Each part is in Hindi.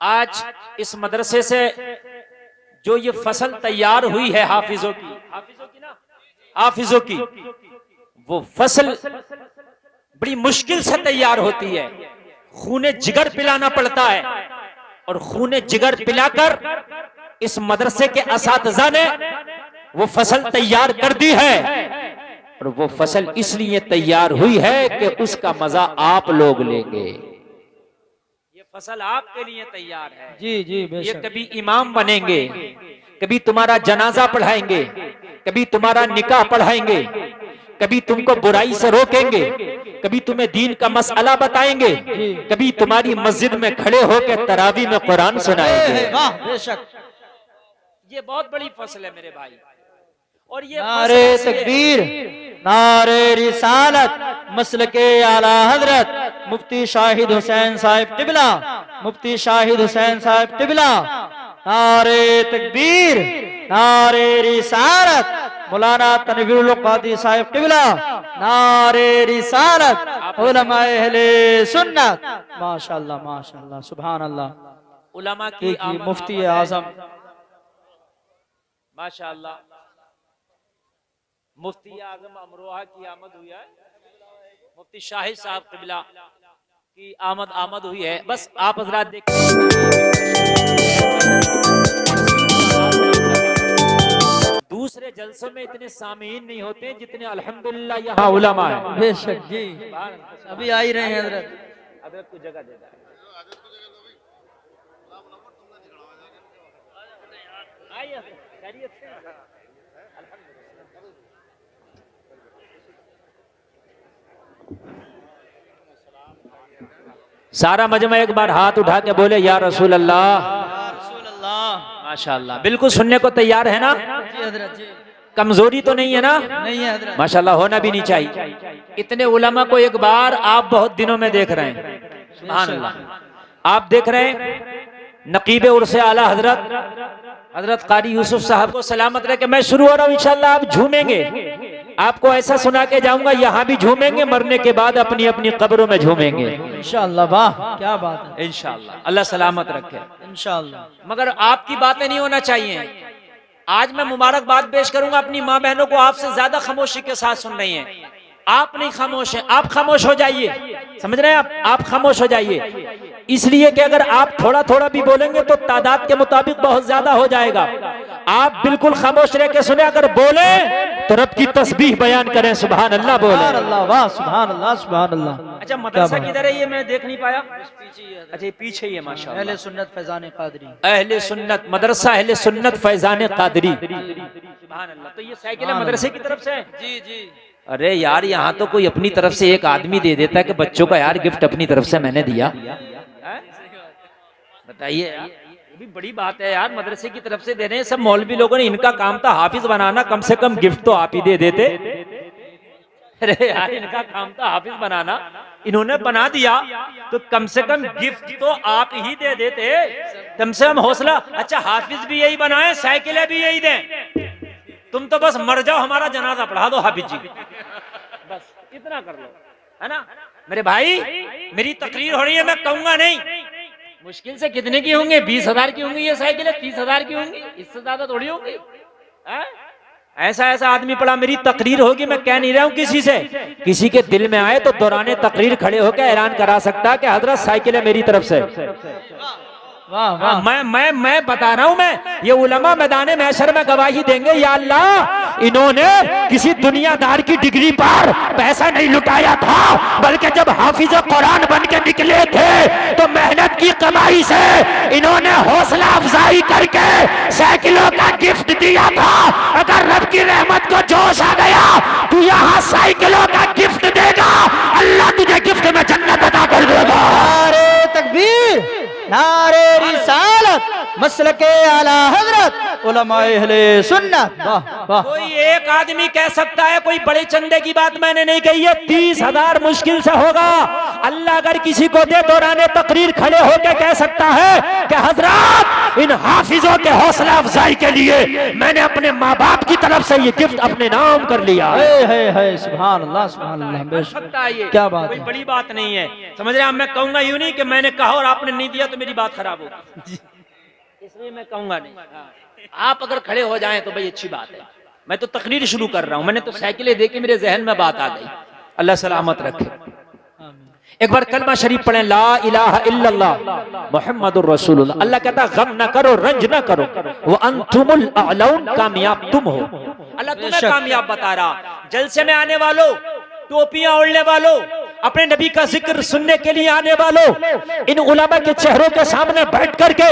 आज इस मदरसे से जो ये फसल तैयार हुई है हाफिजों की ना, हाफिजों की, वो फसल बड़ी मुश्किल से तैयार होती है। खूने जिगर पिलाना पड़ता है और खूने जिगर पिलाकर इस मदरसे के असातिज़ा ने वो फसल तैयार कर दी है। और वो फसल इसलिए तैयार हुई है कि उसका मजा आप लोग लेंगे। ये फसल आपके लिए तैयार है। जी जी ये कभी इमाम बनेंगे, कभी तुम्हारा जनाजा पढ़ाएंगे, कभी तुम्हारा निकाह पढ़ाएंगे, कभी तुमको बुराई से रोकेंगे, कभी तुम्हें दीन का मसला बताएंगे, कभी तुम्हारी मस्जिद में खड़े होकर तरावी में कुरान सुनाएंगे। वाह बेशक, ये बहुत बड़ी फसल है मेरे भाई। और ये नारे तकबीर, नारे रिसालत, मसलके आला हजरत मुफ्ती शाहिद हुसैन साहिब टिबला, मुफ्ती शाहिद हुसैन साहिब टिबला। नारे तकबीर, नारे रिसालत, मौलाना तनवीरुल कादी साहिब टिबला। नारे रिसालत, उलमाए अहले सुन्नत। माशाअल्लाह माशाअल्लाह, सुभान अल्लाह। उलमा की मुफ्ती आजम माशाअल्लाह, मुफ्ती आजम अमरोहा की आमद हुई है, मुफ्ती शाहिद साहब क़िबला की आमद हुई है। बस आप हजरात देख, दूसरे जलसों में इतने सामीन नहीं होते जितने अल्हम्दुलिल्लाह यहाँ उलमा है। बेशक जी, अभी आ ही रहे हैं हजरत। हजरत को जगह दे दे। सारा मजमा एक बार हाथ उठा के बोले या रसूल अल्लाह। माशाअल्लाह, बिल्कुल सुनने को तैयार है ना? जी हजरत जी, कमजोरी तो नहीं है ना? नहीं है हजरत। माशाअल्लाह, होना भी नहीं चाहिए। इतने उलमा को एक बार आप बहुत दिनों में देख रहे हैं। सुभान अल्लाह। आप देख रहे हैं नकीब उर्से आला हजरत कारी यूसुफ साहब को सलामत रहे कि मैं शुरू हो रहा हूँ, इंशाअल्लाह आप झूमेंगे। आपको ऐसा सुना के जाऊंगा, यहाँ भी झूमेंगे, मरने के बाद अपनी अपनी कब्रों में झूमेंगे इंशाअल्लाह। वाह क्या बात है, इंशाअल्लाह। अल्लाह सलामत रखे इंशाअल्लाह। मगर आपकी बातें नहीं होना चाहिए। आज मैं मुबारकबाद पेश करूंगा अपनी माँ बहनों को, आपसे ज्यादा खामोशी के साथ सुन रही हैं। आप नहीं खामोश हैं, आप खामोश हो जाइए। समझ रहे हैं आप खामोश हो जाइए। इसलिए कि अगर आप थोड़ा थोड़ा भी बोलेंगे तो तादाद के मुताबिक बहुत ज्यादा हो जाएगा। आप बिल्कुल खामोश रह के सुने, अगर बोले तो रब की तस्बीह बयान करें। सुभान अल्लाह बोले। अल्लाह, वाह सुभान अल्लाह, सुभान अल्लाह। अच्छा, मदरसा किधर है ये मैं देख नहीं पाया? अच्छा, पीछे ही है माशाअल्लाह। अहले सुन्नत फैजान कादरी, अहले सुन्नत मदरसा अहले सुन्नत फैजान कादरी। सुभान अल्लाह। तो ये साइकिल मदरसे की तरफ से है? जी जी। अरे यार, यहाँ तो कोई अपनी तरफ से एक आदमी दे देता है कि बच्चों का यार गिफ्ट अपनी तरफ से मैंने दिया। बताइए, ये भी बड़ी बात है यार, मदरसे की तरफ से दे रहे हैं। सब मौलवी लोगों ने, इनका काम था हाफिज बनाना, कम से कम गिफ्ट तो आप ही दे देते। अरे यार, इनका काम था हाफिज बनाना, इन्होंने बना दिया तो कम से कम गिफ्ट तो आप ही दे देते, कम से कम हौसला। अच्छा, हाफिज भी यही बनाए, साइकिलें भी यही दें, तुम तो बस मर जाओ, हमारा जनाजा पढ़ा दो हाफिज जी, बस इतना कर लो, है ना मेरे भाई? मेरी तकरीर हो रही है, मैं कहूंगा नहीं। मुश्किल से कितने की होंगे? 20,000 की होंगी ये साइकिलें, 30,000 की होंगी, इससे ज्यादा थोड़ी होंगी। ऐसा ऐसा आदमी पड़ा, मेरी तकरीर होगी, मैं कह नहीं रहा हूँ किसी से, किसी के दिल में आए तो दौराने तकरीर खड़े होकर ऐलान करा सकता है कि हजरत साइकिल है मेरी तरफ से। वाह वाह। मैं बता रहा हूं, मैं ये उलमा मैदाने महशर में गवाही देंगे, या अल्लाह इन्होंने किसी दुनियादार की डिग्री पर पैसा नहीं लुटाया था, बल्कि जब हाफिज कुरान बन के निकले थे तो मेहनत की कमाई से इन्होंने हौसला अफजाई करके साइकिलों का गिफ्ट दिया था। अगर रब की रहमत को जोश आ गया, तू यहाँ साइकिलों का गिफ्ट देगा, अल्लाह तुझे गिफ्ट में जन्नत अता कर देगा। नारे तकबीर, नारे रिसालत, मसलके आला हजरत उलमाए अहले सुन्नत। वाह वाह कोई एक आदमी कह सकता है, कोई बड़े चंदे की बात मैंने नहीं कही है, 30,000 मुश्किल से होगा। अल्लाह अगर किसी को दे दौराने तकरीर खड़े होकर कह सकता है कि हजरत इन हाफिजों के हौसला अफजाई के लिए मैंने अपने माँ बाप की तरफ से ये गिफ्ट अपने नाम कर लिया है। सुभान अल्लाह सुभान अल्लाह। कर सकता है ये, क्या बात कोई है। बड़ी बात नहीं है, समझ रहे हैं। मैं कहूंगा यूं नहीं कि मैंने कहा और आपने नहीं दिया तो मेरी बात खराब होगी, इसलिए मैं कहूंगा नहीं। आप अगर खड़े हो जाएं तो भाई अच्छी बात है। मैं तो तकरीर शुरू कर रहा हूं, मैंने तो साइकिलें देखी, मेरे जहन में बात आ गई। अल्लाह सलामत रखे। एक बार कलमा शरीफ पढ़ें, ला इलाहा इल्लल्लाह मुहम्मदुर रसूलुल्लाह। अल्लाह कहता गम न करो, रंज न करो, वो अंतुमुल अअलौन, कामयाब तुम हो। अल्लाह तुम्हें कामयाब बता रहा। जलसे में आने वालों, टोपियां ओढ़ने वालों, अपने नबी का जिक्र सुनने के लिए आने वालों, इन उलमा के चेहरों के सामने बैठ करके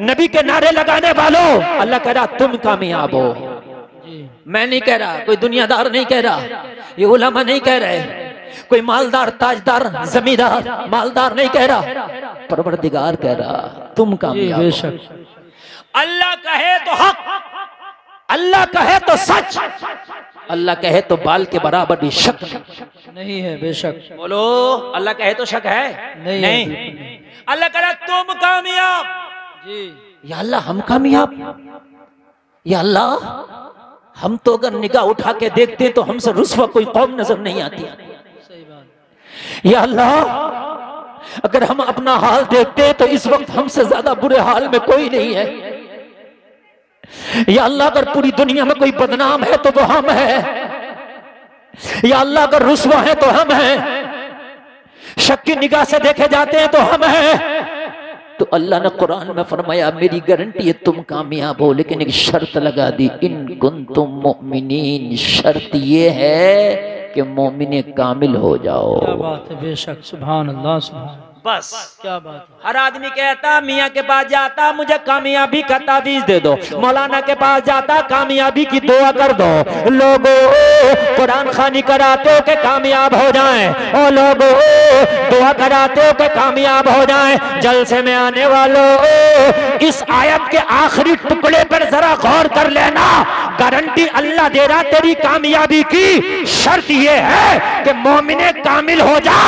नबी के नारे लगाने वालों, अल्लाह कह रहा तुम कामयाब हो। मैं नहीं कह रहा, कोई दुनियादार नहीं कह रहा, ये उलमा नहीं कह रहे, कोई मालदार ताजदार जमींदार मालदार नहीं कह रहा, परवरदिगार कह रहा तुम कामयाब हो। अल्लाह कहे तो हक, अल्लाह कहे तो सच, अल्लाह कहे तो बाल के बराबर भी शक नहीं है। बेशक बोलो, अल्लाह कहे तो शक है? नहीं। अल्लाह कह रहा तुम कामयाब जी। या अल्लाह हम कामयाब, या अल्लाह हम तो अगर निगाह उठा के देखते तो हमसे रुस्वा कोई कौम नजर नहीं आती। सही बात। या अल्लाह अगर हम अपना हाल देखते तो इस वक्त हमसे ज्यादा बुरे हाल में कोई नहीं है। या अल्लाह अगर पूरी दुनिया में कोई बदनाम है तो वो हम है। या अल्लाह अगर रुस्वा है तो हम हैं, शक की निगाह से देखे जाते हैं तो हम हैं। तो अल्लाह ने कुरान में फरमाया मेरी गारंटी है तुम कामयाब हो, लेकिन एक शर्त लगा दी, इन कुंतुम मुमिनीन, शर्त ये है कि मोमिने कामिल हो जाओ। क्या बात है। बेशक सुभान अल्लाह सुभान। बस क्या बात है। हर आदमी कहता मियाँ के पास जाता मुझे कामयाबी का तावीज दे दो, मौलाना के पास जाता कामयाबी की दुआ कर दो, लोगों कुरान खानी कराते हो के कामयाब हो जाएं, ओ लोगों दुआ कराते हो के कामयाब हो जाएं। जलसे में आने वालों इस आयत के आखिरी टुकड़े पर जरा गौर कर लेना, गारंटी अल्लाह दे रहा तेरी कामयाबी की। शर्त ये है कि मोमिने कामिल हो जा,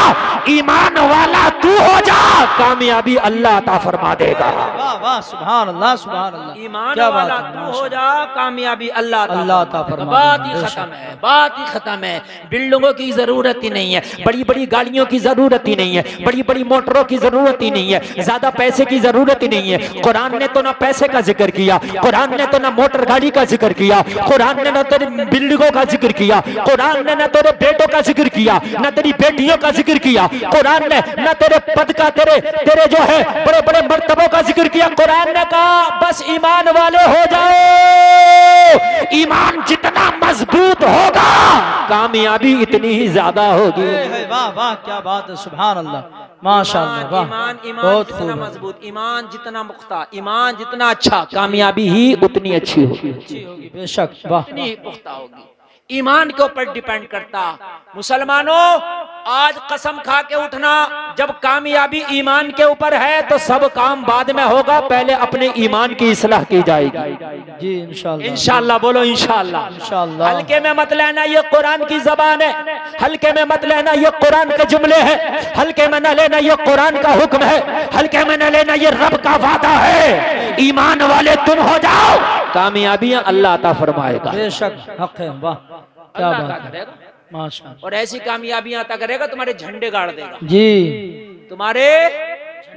ईमान वाला तू हो जा, कामयाबी अल्लाह अता फरमा देगा। वाह वाह सुभान अल्लाह सुभान अल्लाह। ईमान क्या वाला बात है। तू हो जा, कामयाबी अल्लाह अता फरमा। बात ही खत्म है, बात ही खत्म है। बिल्डिंगों की जरूरत ही नहीं है, बड़ी बड़ी गाड़ियों की जरूरत ही नहीं है, बड़ी बड़ी मोटरों की जरूरत ही नहीं है, ज्यादा पैसे की जरूरत ही नहीं है। कुरान ने तो ना पैसे का जिक्र किया, कुरान ने तो ना मोटर गाड़ी का जिक्र किया, कुरान ने ना तेरी बिल्डिंगों का जिक्र किया, कुरान ने ना तेरे बेटों का जिक्र किया, ना तेरी बेटियों का जिक्र किया, कुरान ने ना तेरे पद का, तेरे जो है बड़े बड़े मर्तबों का जिक्र किया। कुरान ने कहा बस ईमान वाले हो जाओ, ईमान जितना मजबूत होगा कामयाबी इतनी ही ज्यादा होगी। वाह वाह क्या बात है। सुभान अल्लाह माशाअल्लाह। वाह ईमान बहुत जितना खूब। मजबूत, ईमान जितना पुख्ता, ईमान जितना अच्छा, कामयाबी ही उतनी अच्छी होगी, बेशक। वाह उतनी ही पुख्ता होगी। ईमान के ऊपर डिपेंड करता। मुसलमानों आज कसम खा के उठना, जब कामयाबी ईमान के ऊपर है तो सब काम बाद में होगा, पहले अपने ईमान की इस्लाह की जाएगी। जी इंशाअल्लाह। इंशाअल्लाह बोलो इंशाअल्लाह। इंशाअल्लाह। हल्के में मत लेना, ये कुरान की जबान है, हल्के में मत लेना, ये कुरान के जुमले हैं, हल्के में न लेना, ये कुरान का हुक्म है, हल्के में न लेना, ये रब का वादा है। ईमान वाले तुम हो जाओ, कामयाबियां अल्लाह अता फरमाएगा। बेशक हक है। वाह क्या अल्लाह बात अता है। करेगा माशाअल्लाह। और ऐसी कामयाबियां अता करेगा, तुम्हारे झंडे गाड़ देगा, जी तुम्हारे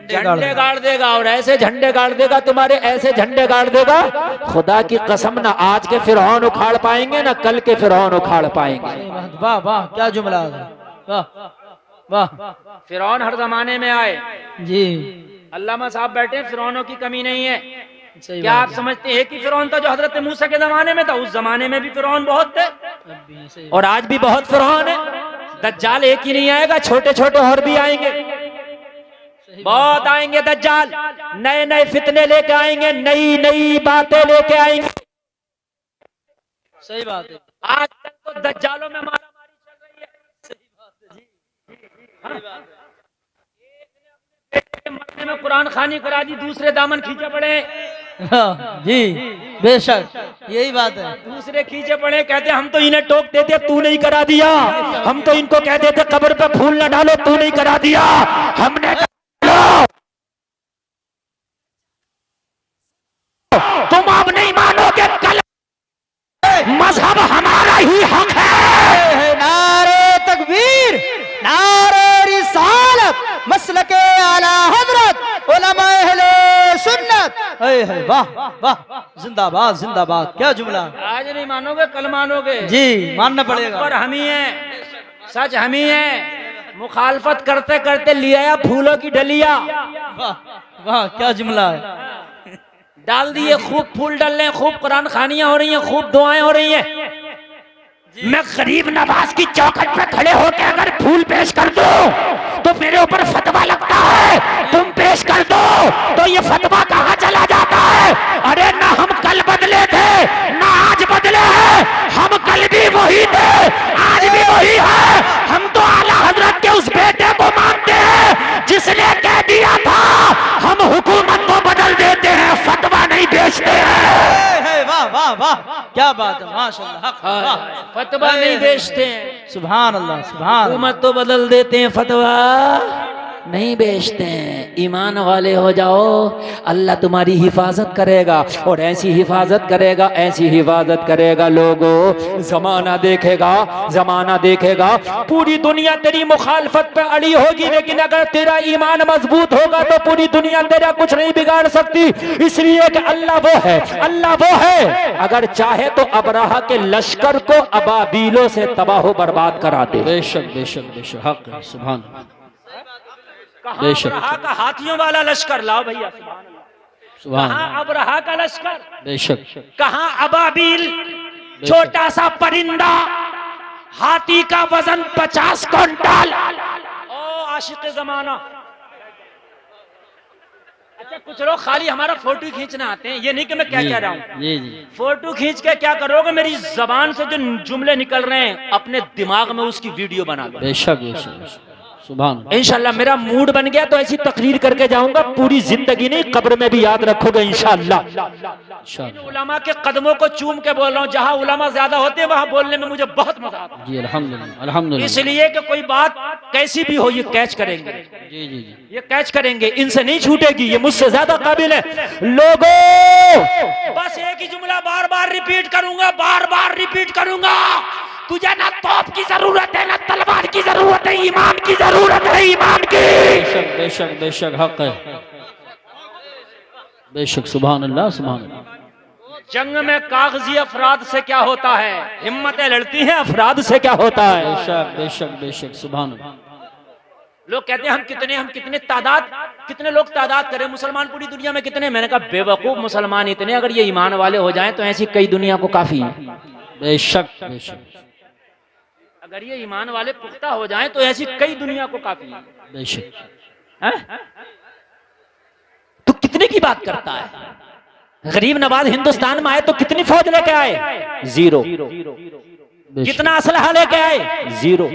झंडे गाड़ देगा, और ऐसे झंडे गाड़ देगा, तुम्हारे ऐसे झंडे गाड़ देगा, खुदा की कसम ना आज के फिरौन उखाड़ पाएंगे ना कल के फिरौन उखाड़ पाएंगे। वाह वाह क्या जुमला है। वाह वाह। फिरौन हर जमाने में आए, जी अल्लामा साहब बैठे, फिरौनों की कमी नहीं है। सही क्या बात आप समझते हैं कि फिरौन था जो हजरत मूसा के जमाने में था? उस जमाने में भी फिरौन बहुत थे है। सही और आज भी बहुत फिरौन है। दज्जाल एक ही नहीं आएगा, छोटे छोटे और भी आएंगे, बहुत आएंगे दज्जाल, नए नए फितने लेके आएंगे, नई नई बातें लेके आएंगे। सही बात है। आज तक तो दज्जालों में मारामारी चल रही है। सही बात है जी। सही बात है। मरने में कुरान खानी करा दी, दूसरे दामन खींचे पड़े। जी बेशक यही बात है। दूसरे खींचे पड़े कहते हम तो इन्हें टोक देते तू नहीं करा दिया, हम तो इनको कह देते कब्र पे फूल न डालो तू नहीं करा दिया, हमने तुम अब नहीं मानोगे कल मजहब हमारा ही हक है। नारे तकबीर, नारे रिसालत, मसलके आला हजरत, उलमा अहले सुन्नत। है वाह वाह, जिंदाबाद जिंदाबाद, क्या जुमला। आज नहीं मानोगे कल मानोगे जी, मानना पड़ेगा। पर हम ही है, सच हम ही है। मुखालफत करते करते लिया फूलों की डलिया, वाह वाह, क्या जुमला है। डाल दिए, खूब फूल डाल रहे हैं, खूब कुरान खानियां हो रही हैं, खूब दुआएं हो रही हैं। मैं गरीब नवाज की चौखट पे खड़े होकर अगर फूल पेश कर दो तो मेरे ऊपर फतवा लगता है, तुम पेश कर दो तो ये फतवा कहाँ चला जाता है। अरे ना हम कल बदले थे ना आज बदले हैं, हम कल भी वही थे आज भी वही है। हम तो आला हजरत के उस बेटे को मानते हैं जिसने कह दिया था हम हुकूमत को बदल देते हैं, फतवा नहीं बेचते हैं। वाह वाह वाह, क्या बात है, माशाअल्लाह। फतवा नहीं बेचते हैं, सुभान अल्लाह सुभान। हुकूमत तो बदल देते हैं, फतवा नहीं बेचते हैं। ईमान वाले हो जाओ, अल्लाह तुम्हारी हिफाजत करेगा और ऐसी हिफाजत करेगा, ऐसी हिफाजत करेगा। लोगों जमाना देखेगा, जमाना देखेगा, पूरी दुनिया तेरी मुखालफत पे अड़ी होगी, लेकिन अगर तेरा ईमान मजबूत होगा तो पूरी दुनिया तेरा कुछ नहीं बिगाड़ सकती। इसलिए कि अल्लाह वो है, अल्लाह वो है, अगर चाहे तो अबराहा के लश्कर को अबाबीलों से तबाह बर्बाद करा दे। बेशक बेशक बेशक, हक है, सुभान बेशक। अबरहा का हाथियों वाला लश्कर लाओ भैया, सुभान। कहाँ अबरहा का लश्कर, बेशक। कहाँ अबाबील, छोटा सा परिंदा, हाथी का वजन 50 क्विंटल। ओ आशिक जमाना। अच्छा कुछ लोग खाली हमारा फोटो खींचना आते हैं, ये नहीं कि मैं क्या कह रहा हूँ। जी जी, फोटो खींच के क्या करोगे, मेरी जबान से जो जुमले निकल रहे हैं अपने दिमाग में उसकी वीडियो बना लो। बेशक बेशक, सुभान। इंशाल्लाह मेरा मूड बन गया तो ऐसी तकरीर करके जाऊंगा, पूरी जिंदगी नहीं कब्र में भी याद रखोगे इंशाल्लाह। उलमा के कदमों को चूम के बोल रहा हूँ, जहाँ उलमा ज्यादा होते हैं वहाँ बोलने में मुझे बहुत मजा आता है। जी अल्हम्दुलिल्लाह अल्हम्दुलिल्लाह। इसलिए कि कोई बात कैसी भी हो ये कैच करेंगे। जी जी जी, ये कैच करेंगे, इनसे नहीं छूटेगी, ये मुझसे ज्यादा काबिल है। लोगों बस एक ही जुमला बार बार रिपीट करूंगा, बार बार रिपीट करूंगा। तुझे ना तोप की जरूरत है, ना तलवार की जरूरत है, ईमान की जरूरत है, ईमान की। बेशक बेशक बेशक, हक है, बेशक, सुभान अल्लाह सुभान अल्लाह। जंग में कागजी अफराद से क्या होता है, हिम्मतें लड़ती हैं अफराद से क्या होता है। बेशक बेशक बेशक, सुभान अल्लाह। लोग कहते हैं हम कितने तादाद, कितने लोग तादाद करें, मुसलमान पूरी दुनिया में कितने। मैंने कहा बेवकूफ, मुसलमान इतने, अगर ये ईमान वाले हो जाएं तो ऐसी कई दुनिया को काफी है। बेशक बेशक, अगर ये ईमान वाले पुख्ता हो जाएं तो ऐसी कई दुनिया को काफी है। बेशक। तो कितने की बात करता है। गरीब नवाज हिंदुस्तान में आए तो कितनी फौज लेके आए, जीरो। कितना असलहा लेके आए, जीरो।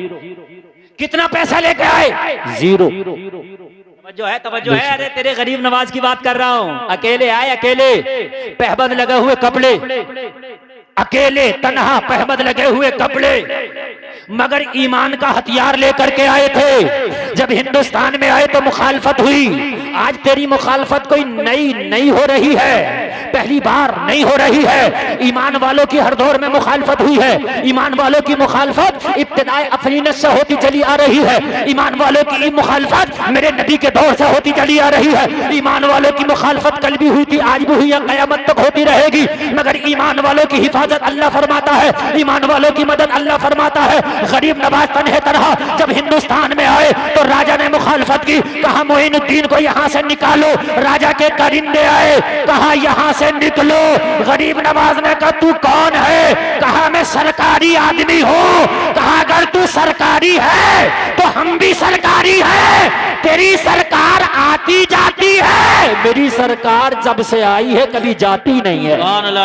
कितना पैसा लेके आए, जीरो। तवज्जो है। अरे तेरे गरीब नवाज की बात कर रहा हूं। अकेले आए, अकेले पहबंद लगे हुए कपड़े, अकेले तन्हा पहबंद लगे हुए कपड़े, मगर ईमान का हथियार लेकर के आए थे। जब हिंदुस्तान में आए तो मुखालफत हुई। आज तेरी मुखालफत कोई नई नहीं हो रही है, पहली बार नहीं हो रही है। ईमान वालों की हर दौर में मुखालफत हुई है। ईमान वालों की मुखालफत इब्तिदाए अफरीनत से होती चली आ रही है। ईमान वालों की मुखालफत मेरे नबी के दौर से होती चली आ रही है। ईमान वालों की मुखालफत कल भी हुई थी, आज भी हुई है, क़यामत तक होती रहेगी। मगर ईमान वालों की हिफाजत अल्लाह फरमाता है, ईमान वालों की मदद अल्लाह फरमाता है। गरीब नवाज तन्हे तरह जब हिंदुस्तान में आए तो राजा ने मुखालफत की, कहा मोइनुद्दीन को यहाँ से निकालो। राजा के करिंदे आए, कहा यहाँ से निकलो। गरीब नवाज ने कहा तू कौन है, कहा मैं सरकारी आदमी हूँ। कहा अगर तू सरकारी है तो हम भी सरकारी है। तेरी सरकार आती जाती है, मेरी सरकार जब से आई है कभी जाती नहीं है।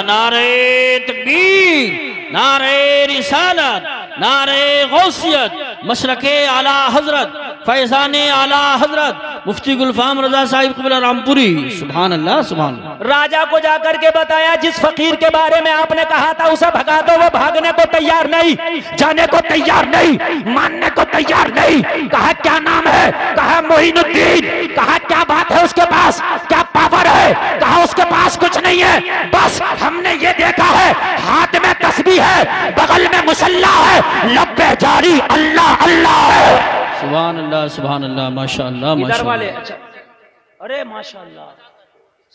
नारे तकबीर, नारे रिसालत, नारे गौसियत, मशरके आला हजरत, फैजाने आला हजरत मुफ्ती गुलफाम रजा साहिब क़िबला रामपुरी। सुभान अल्लाह, सुभान अल्लाह। राजा को जाकर के बताया, जिस फकीर के बारे में आपने कहा था उसे भगा दो, वो भागने को तैयार नहीं, जाने को तैयार नहीं, मानने को तैयार नहीं। कहा क्या नाम है? कहा मोइनुद्दीन। कहा क्या बात है उसके पास, क्या पावर है? कहा उसके पास कुछ नहीं है, बस हमने ये देखा है हाथ में तस्बीह है, बगल में मुसल्ला है, लब्बे जारी अल्लाह अल्लाह है। सुभान अल्लाह, सुभान अल्लाह, माशाअल्लाह, इधर वाले माशाअल्लाह। अच्छा, अरे माशाअल्लाह,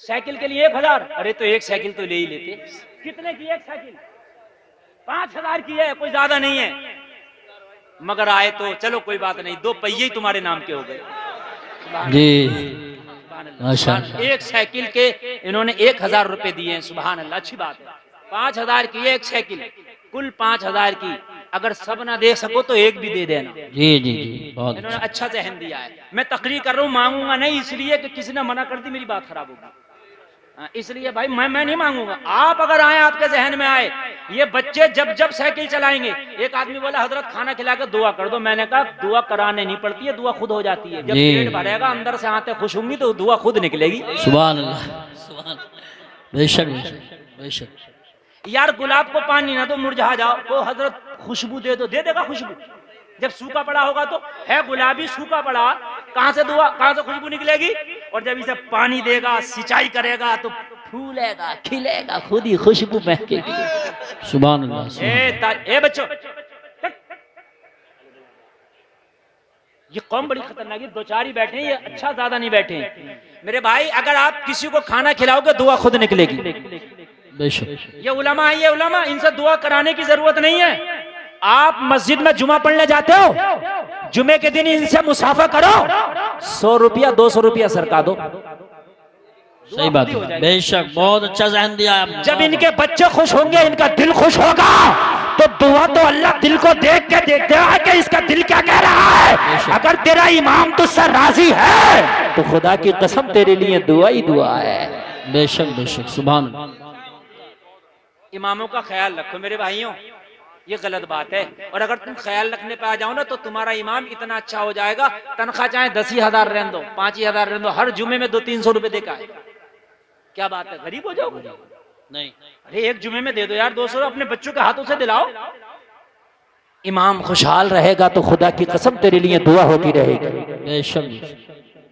साइकिल के लिए 1000। अरे तो एक साइकिल तो ले ही लेते। कितने की एक साइकिल? 5000 की है, कोई ज्यादा नहीं है। मगर आए तो चलो कोई बात नहीं, 2 पहिए ही तुम्हारे नाम के हो गए। जी सुभान अल्लाह। माशाअल्लाह। एक साइकिल के इन्होंने 1000 रुपए दिए हैं। सुभान अल्लाह, अच्छी बात है। 5000 की एक साइकिल, कुल 5000 की। अगर सब ना दे सको तो एक भी दे देना। जी जी जी, बहुत इन्होंने अच्छा। अच्छा जहन दिया है। मैं तकरीर कर रहा हूँ, मांगूंगा नहीं इसलिए कि किसी ने मना कर दी मेरी बात खराब होगी, इसलिए भाई मैं नहीं मांगूंगा। आप अगर आए, आपके जहन में आए, ये बच्चे जब जब साइकिल चलाएंगे, एक आदमी बोला हजरत खाना खिला कर दुआ कर दो। मैंने कहा दुआ कराने नहीं पड़ती है, दुआ खुद हो जाती है। जब जी। पेट भरेगा, अंदर से आते खुश होंगी तो दुआ खुद निकलेगी। सुभान अल्लाह, सुभान, बेशक बेशक बेशक। यार गुलाब को पानी ना दो, मुरझा जाओ, तो हजरत खुशबू दे दो, दे देगा खुशबू। जब सूखा पड़ा होगा तो है गुलाबी, सूखा पड़ा, कहां से दुआ, कहां से खुशबू निकलेगी? और जब इसे पानी देगा, सिंचाई करेगा तो फूलेगा, खिलेगा, खुद ही खुशबू महकेगी। सुभान अल्लाह, सुभान। ए बच्चों, ये कौम बड़ी खतरनाक है। 2-4 ही बैठे हैं, ये अच्छा ज्यादा नहीं बैठे हैं। मेरे भाई, अगर आप किसी को खाना खिलाओगे दुआ खुद निकलेगी। बेशक। ये उलमा है, ये उलमा, इनसे दुआ कराने की जरूरत नहीं है। आप मस्जिद में जुमा पढ़ने जाते हो, जुमे के दिन इनसे मुसाफा करो, 100 रुपया 200 रुपया सरका दो। सही बात है, बेशक, बहुत अच्छा जहन दिया आपने। जब इनके बच्चे खुश होंगे, इनका दिल खुश होगा, तो दुआ तो अल्लाह दिल को देख के देखते हैं कि इसका दिल क्या कह रहा है। अगर तेरा इमाम तुझसे राजी है तो खुदा की कसम तेरे लिए दुआ ही दुआ है। बेशक बेशक, सुभान अल्लाह। इमामों का ख्याल रखो मेरे भाइयों, ये गलत बात है। और अगर तुम ख्याल रखने पे आ जाओ ना, तो तुम्हारा इमाम इतना अच्छा हो जाएगा, तनख्वाह चाहे 10,000 रहने दो, 5,000 रहने दो, हर जुमे में 200-300 रुपए देकर आएगा। क्या बात है, गरीब हो जाओगे? नहीं, अरे एक जुमे में दे दो यार 200, अपने बच्चों के हाथों से दिलाओ। इमाम खुशहाल रहेगा तो खुदा की कसम तेरे लिए दुआ होती रहेगी। बेशक बेशक।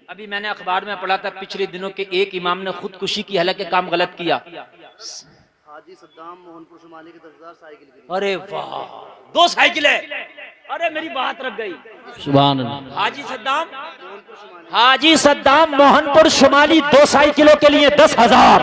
अभी मैंने अखबार में पढ़ा था, पिछले दिनों के एक इमाम ने खुदकुशी की, हालांकि काम गलत किया। हाजी सद्दाम मोहनपुर शुमाली के 10,000 साइकिल के लिए। अरे वाह, 2 साइकिल है। अरे मेरी बात रख गई। सुभान अल्लाह। हाजी सद्दाम मोहनपुर शुमाली 2 साइकिलों के लिए 10,000।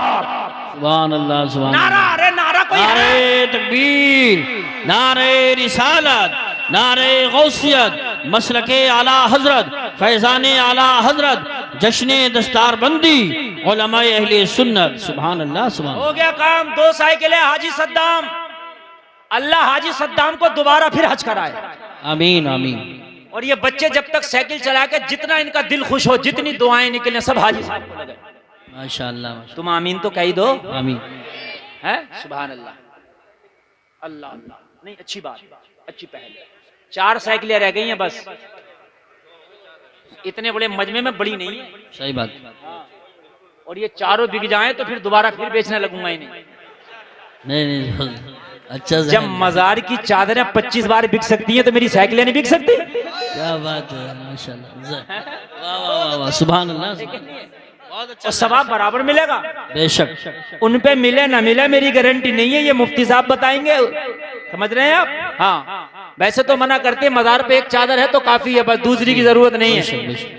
सुभान अल्लाह, सुभान नारा, अल्लाह। अरे नारा कोई है? नारे तकबीर, नारे रिसालत, नारे गौसियत, मसलके आला हजरत, फैजाने आला हजरत, जश्ने दस्तारबंदी, उलमाए अहले सुन्नत। सुभान अल्लाह, सुभान। हो गया काम, 2 साइकिलें हाजी सद्दाम। अल्लाह हाजी सद्दाम को दोबारा फिर हज कराए। आमीन आमीन। और ये बच्चे जब तक साइकिल चला के, जितना इनका दिल खुश हो, जितनी दुआएं निकले, सब हाजी साहब को लगे। माशाअल्लाह, तुम आमीन तो कह ही दो, आमीन। है? सुभान अल्लाह, अल्लाह अल्लाह। नहीं, अच्छी बात, अच्छी पहल। 4 साइकिलें रह गई हैं बस। इतने बड़े मजमे में बड़ी नहीं है। सही बात। और ये चारों बिक जाएं तो फिर दोबारा फिर बेचने लगूंगा इन्हें। नहीं, अच्छा जब मजार की चादरें 25 बार बिक सकती हैं तो मेरी साइकिलें नहीं बिक सकती? क्या बात है, माशाअल्लाह, वाह वाह वाह वाह, सुभान अल्लाह। बहुत अच्छा, और सवाब बराबर मिलेगा। बेशक। उन पे मिले ना मिले मेरी गारंटी नहीं है, ये मुफ्ती साहब बताएंगे। समझ रहे हैं आप? हाँ, वैसे तो मना करते हैं, मजार पे एक चादर है तो काफी है, बस दूसरी की जरूरत नहीं है।